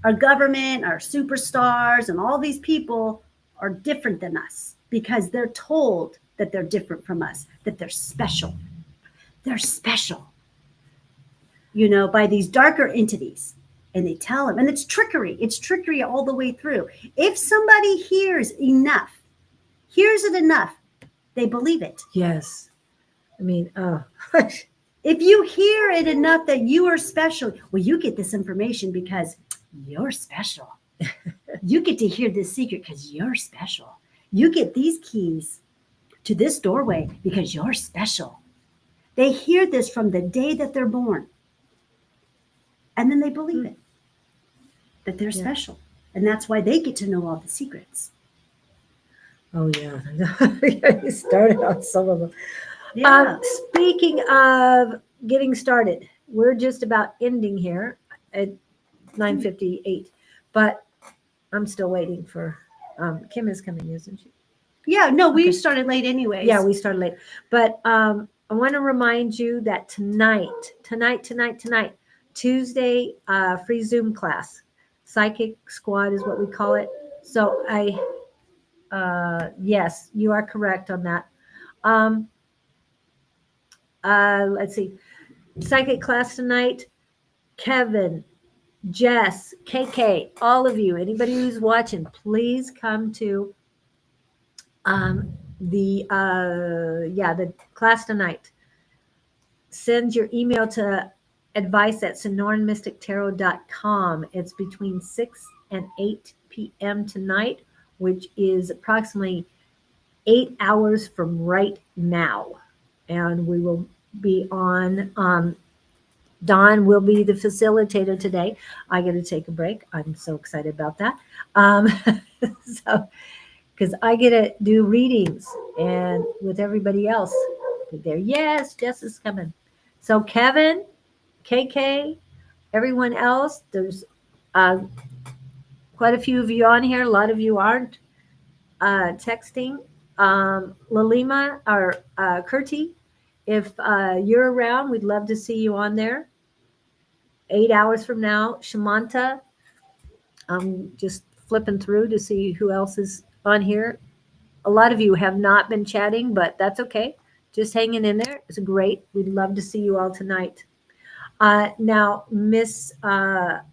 our government, our superstars, and all these people are different than us because they're told that they're different from us, that they're special. They're special, by these darker entities. And they tell them, and it's trickery. It's trickery all the way through. If somebody hears it enough, they believe it. Yes. I mean, If you hear it enough that you are special, well, you get this information because you're special. You get to hear this secret because you're special. You get these keys to this doorway because you're special. They hear this from the day that they're born. And then they believe it, that they're special. And that's why they get to know all the secrets. oh yeah. You started on some of them. Yeah. Speaking of getting started, we're just about ending here at 9:58, but I'm still waiting for Kim is coming, isn't she? Yeah, no, we Okay. started late anyways. Yeah, we started late. But I want to remind you that tonight, Tuesday, free Zoom class. Psychic Squad is what we call it. So yes, you are correct on that. Let's see. Psychic class tonight. Kevin, Jess, KK, all of you, anybody who's watching, please come to the class tonight. Send your email to advice@sonoranmystictarot.com. It's between 6 and 8 p.m. tonight, which is approximately 8 hours from right now. And we will be on, Don will be the facilitator today. I get to take a break. I'm so excited about that. So, because I get to do readings and with everybody else there. Yes, Jess is coming. So Kevin, KK, everyone else, there's quite a few of you on here. A lot of you aren't texting. Lalima or Kurti, if you're around, we'd love to see you on there. 8 hours from now, Shamanta. I'm just flipping through to see who else is on here. A lot of you have not been chatting, but that's okay. Just hanging in there. It's great. We'd love to see you all tonight. Now, Miss Claudine,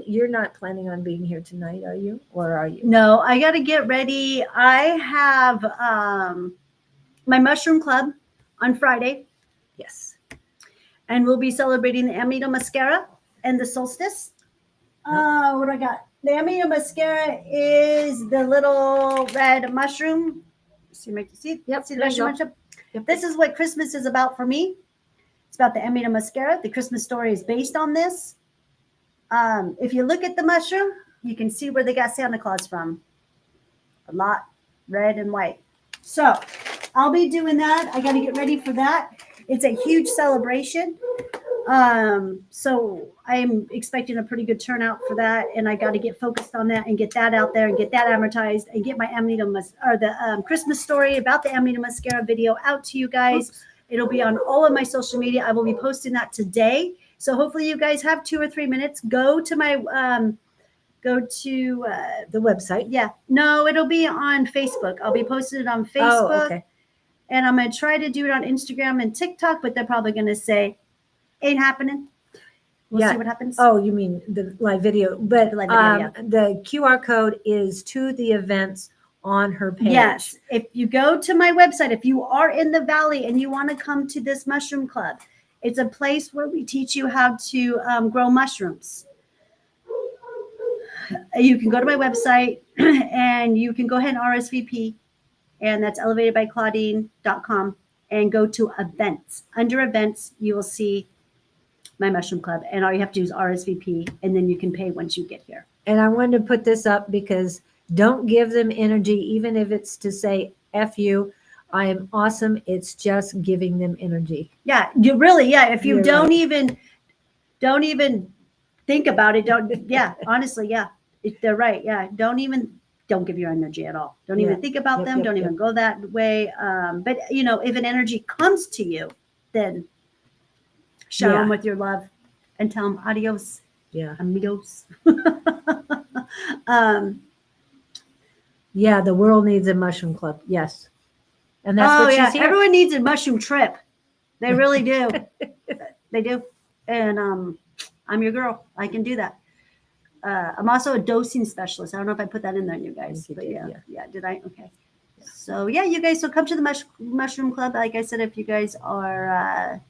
you're not planning on being here tonight, are you? Or are you? No, I got to get ready. I have my mushroom club on Friday. Yes. And we'll be celebrating the Amito Mascara and the solstice. What do I got? The Amito Mascara is the little red mushroom. See the mushroom? Yep. This is what Christmas is about for me. It's about the Amito Mascara. The Christmas story is based on this. If you look at the mushroom, you can see where they got Santa Claus from. A lot, red and white. So I'll be doing that. I got to get ready for that. It's a huge celebration. So I'm expecting a pretty good turnout for that. And I got to get focused on that and get that out there and get that advertised and get my the Christmas story about the Amito Mascara video out to you guys. Oops. It'll be on all of my social media. I will be posting that today. So hopefully you guys have 2 or 3 minutes. Go to my, the website. Yeah. No, it'll be on Facebook. I'll be posting it on Facebook. Oh, okay. And I'm going to try to do it on Instagram and TikTok, but they're probably going to say, ain't happening. We'll see what happens. Oh, you mean the live video. But the QR code is to the events on her page. Yes. If you go to my website, if you are in the Valley and you want to come to this mushroom club, it's a place where we teach you how to grow mushrooms. You can go to my website and you can go ahead and RSVP. And that's elevatedbyclaudine.com and go to events. Under events, you will see my mushroom club. And all you have to do is RSVP, and then you can pay once you get here. And I wanted to put this up because don't give them energy, even if it's to say, F you, I am awesome. It's just giving them energy. Yeah, you really, yeah. If you don't even think about it, honestly, yeah. They're right. Yeah. Don't give your energy at all. Don't even think about them. Don't even go that way. But if an energy comes to you, then show them with your love and tell them adios. Yeah. Amigos. Yeah. The world needs a mushroom club. Yes. And that's what she's here. Everyone needs a mushroom trip. They really do. They do. And I'm your girl. I can do that. I'm also a dosing specialist. I don't know if I put that in there, you guys. But yeah. Did I? Okay. Yeah. So you guys. So come to the mushroom club. Like I said, if you guys are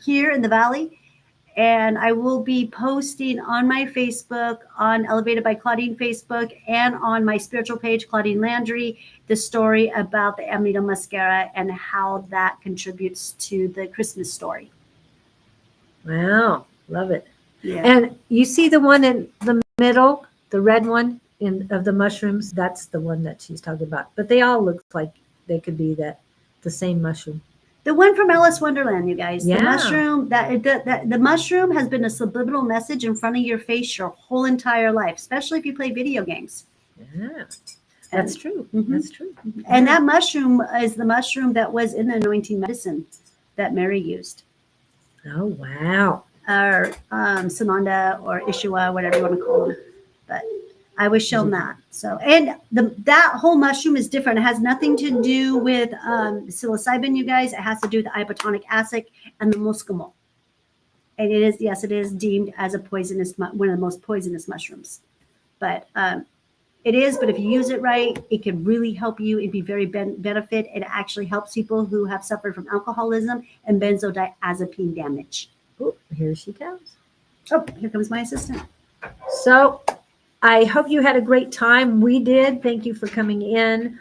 here in the Valley, and I will be posting on my Facebook, on Elevated by Claudine Facebook, and on my spiritual page, Claudine Landry, the story about the Amito Mascara and how that contributes to the Christmas story. Wow, love it. Yeah. And you see the one in the middle, the red one of the mushrooms, that's the one that she's talking about. But they all look like they could be the same mushroom. The one from Alice Wonderland, you guys. Yeah. The mushroom the mushroom has been a subliminal message in front of your face your whole entire life, especially if you play video games. Yeah. That's true. Mm-hmm. That's true. Mm-hmm. And that mushroom is the mushroom that was in the anointing medicine that Mary used. Oh, wow. Or Sananda or Ishua, whatever you want to call them. But I was shown that. So, and that whole mushroom is different. It has nothing to do with psilocybin, you guys. It has to do with the ibotonic acid and the muscimol. And it is deemed as one of the most poisonous mushrooms. But it is, but if you use it right, it can really help you. It'd be very benefit. It actually helps people who have suffered from alcoholism and benzodiazepine damage. Oh, here she comes. Oh, here comes my assistant. So I hope you had a great time. We did. Thank you for coming in.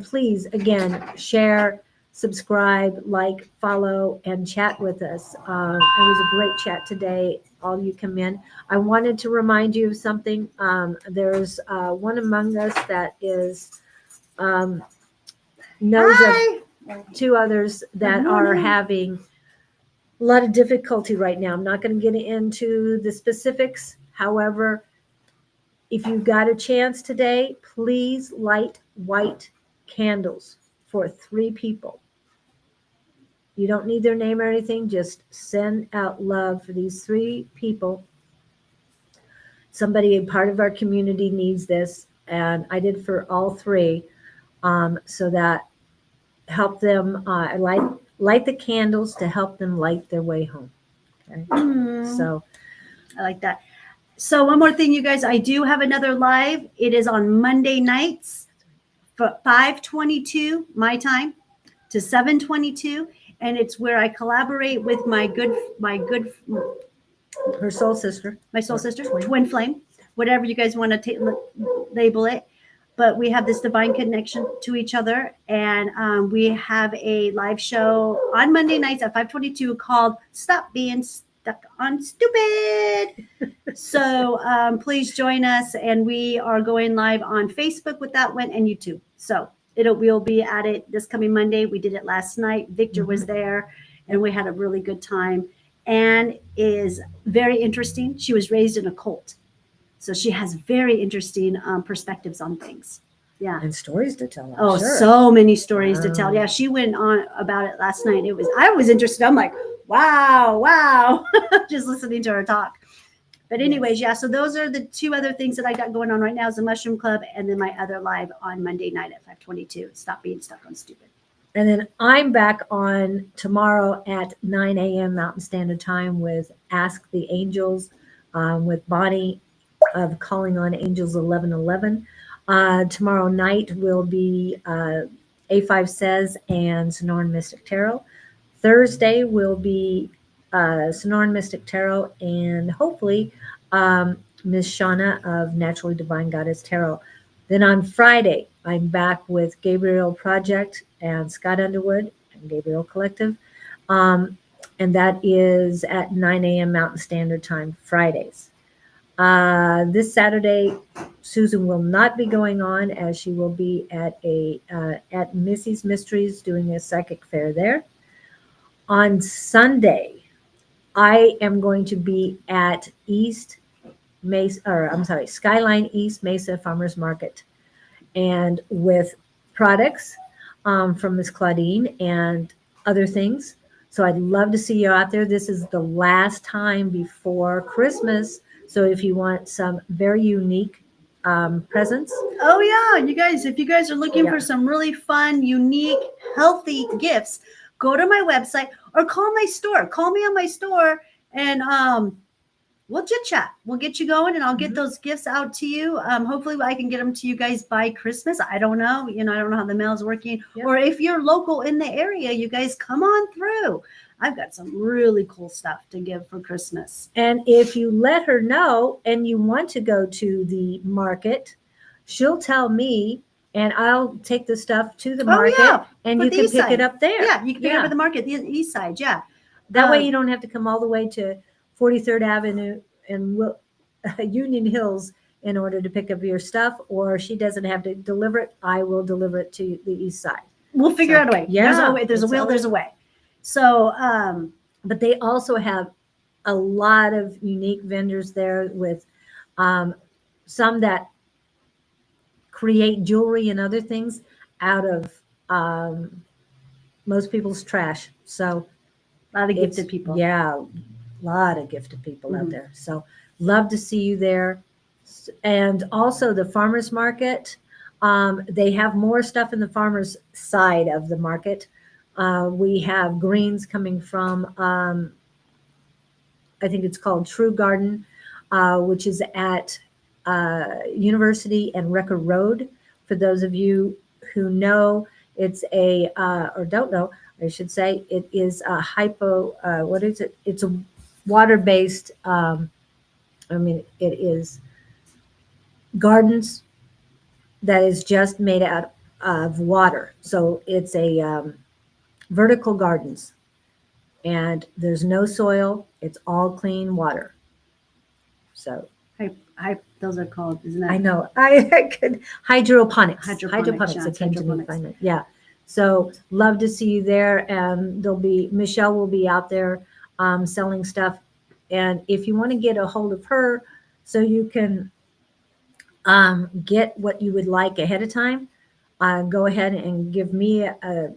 Please, again, share, subscribe, like, follow, and chat with us. It was a great chat today. All you come in. I wanted to remind you of something. There's one among us that is knows Hi. of two others that Good are morning. having a lot of difficulty right now. I'm not going to get into the specifics. However, if you got a chance today, please light white candles for 3 people. You don't need their name or anything. Just send out love for these 3 people. Somebody, a part of our community, needs this, and I did for all 3, so that help them light the candles to help them light their way home. Okay? So I like that. So one more thing, you guys, I do have another live. It is on Monday nights for 5:22 my time to 7:22, and it's where I collaborate with my good her soul sister, twin flame, whatever you guys want to label it. But we have this divine connection to each other, and we have a live show on Monday nights at 5:22 called "Stop Being Stuck on Stupid." So please join us, and we are going live on Facebook with that one and YouTube. So we'll be at it this coming Monday. We did it last night. Victor was there, and we had a really good time. Anne is very interesting. She was raised in a cult, so she has very interesting perspectives on things. Yeah, and stories to tell. Oh, sure. So many stories to tell. Wow. Yeah, she went on about it last night. I was interested. I'm like, wow, just listening to her talk. But anyways, yeah, so those are the 2 other things that I got going on right now is the Mushroom Club and then my other live on Monday night at 5:22. Stop being stuck on stupid. And then I'm back on tomorrow at 9 a.m. Mountain Standard Time with Ask the Angels with Bonnie of Calling on Angels 1111. Tomorrow night will be A5 Says and Sonoran Mystic Tarot. Thursday will be Sonoran Mystic Tarot and hopefully Miss Shauna of Naturally Divine Goddess Tarot. Then on Friday, I'm back with Gabriel Project and Scott Underwood and Gabriel Collective. And that is at 9 a.m. Mountain Standard Time, Fridays. This Saturday, Susan will not be going on as she will be at Missy's Mysteries doing a psychic fair there. On Sunday, I am going to be at Skyline East Mesa Farmers Market, and with products from Miss Claudene and other things. So I'd love to see you out there. This is the last time before Christmas. So if you want some very unique presents. Oh yeah, you guys, if you guys are looking for some really fun, unique, healthy gifts, go to my website or call my store. Call me on my store, and we'll chit chat. We'll get you going, and I'll get those gifts out to you. Hopefully, I can get them to you guys by Christmas. I don't know. I don't know how the mail's working. Yep. Or if you're local in the area, you guys come on through. I've got some really cool stuff to give for Christmas. And if you let her know and you want to go to the market, she'll tell me, and I'll take the stuff to the market, and you can pick it up there. Yeah, you can pick it up at the market, the east side. Yeah. That way you don't have to come all the way to 43rd Avenue and Union Hills in order to pick up your stuff, or she doesn't have to deliver it. I will deliver it to the east side. We'll figure out a way. Yeah. There's a will, there's a way. So, but they also have a lot of unique vendors there with some that create jewelry and other things out of most people's trash. So a lot of gifted people. Yeah, a lot of gifted people out there. So love to see you there. And also the farmers market. They have more stuff in the farmers side of the market. We have greens coming from, I think it's called True Garden, which is at University and Record Road. For those of you who know, it's or don't know, I should say, it is a what is it? It's a water-based, it is gardens that is just made out of water. So it's a vertical gardens, and there's no soil. It's all clean water. So Those are called, isn't that? I know I could hydroponics. Hydroponics, yeah, It it's came to me hydroponics. finally. Yeah. So love to see you there. And there'll be Michelle will be out there selling stuff. And if you want to get a hold of her, so you can get what you would like ahead of time, go ahead and give me a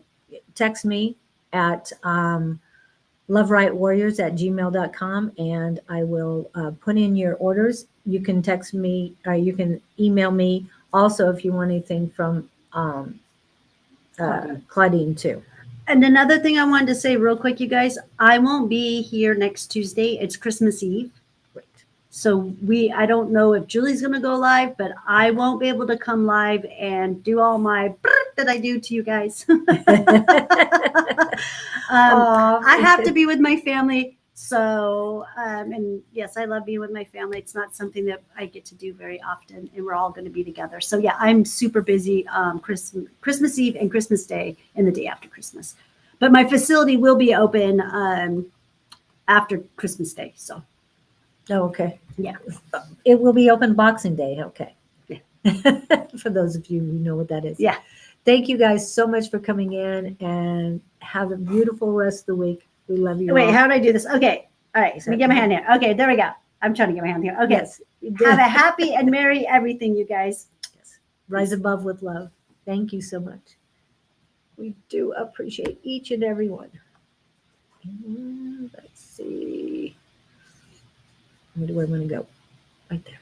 text me at loverightwarriors@gmail.com, and I will put in your orders. You can text me or you can email me also if you want anything from Claudine too. And another thing I wanted to say real quick, you guys, I won't be here next Tuesday. It's Christmas Eve. Great. So I don't know if Julie's going to go live, but I won't be able to come live and do all my that I do to you guys. I have to be with my family. So, and yes, I love being with my family. It's not something that I get to do very often, and we're all going to be together. So yeah, I'm super busy Christmas Eve and Christmas Day and the day after Christmas. But my facility will be open after Christmas Day. So. Oh, okay. Yeah. It will be open Boxing Day. Okay. Yeah. For those of you who know what that is. Yeah. Thank you guys so much for coming in, and have a beautiful rest of the week. We love you. Wait, all. how do I do this? Okay. All right. Let me get my hand here. Okay. There we go. I'm trying to get my hand here. Okay. Yes. Have a happy and merry everything, you guys. Yes. Rise above with love. Thank you so much. We do appreciate each and every one. Let's see. Where do I want to go? Right there.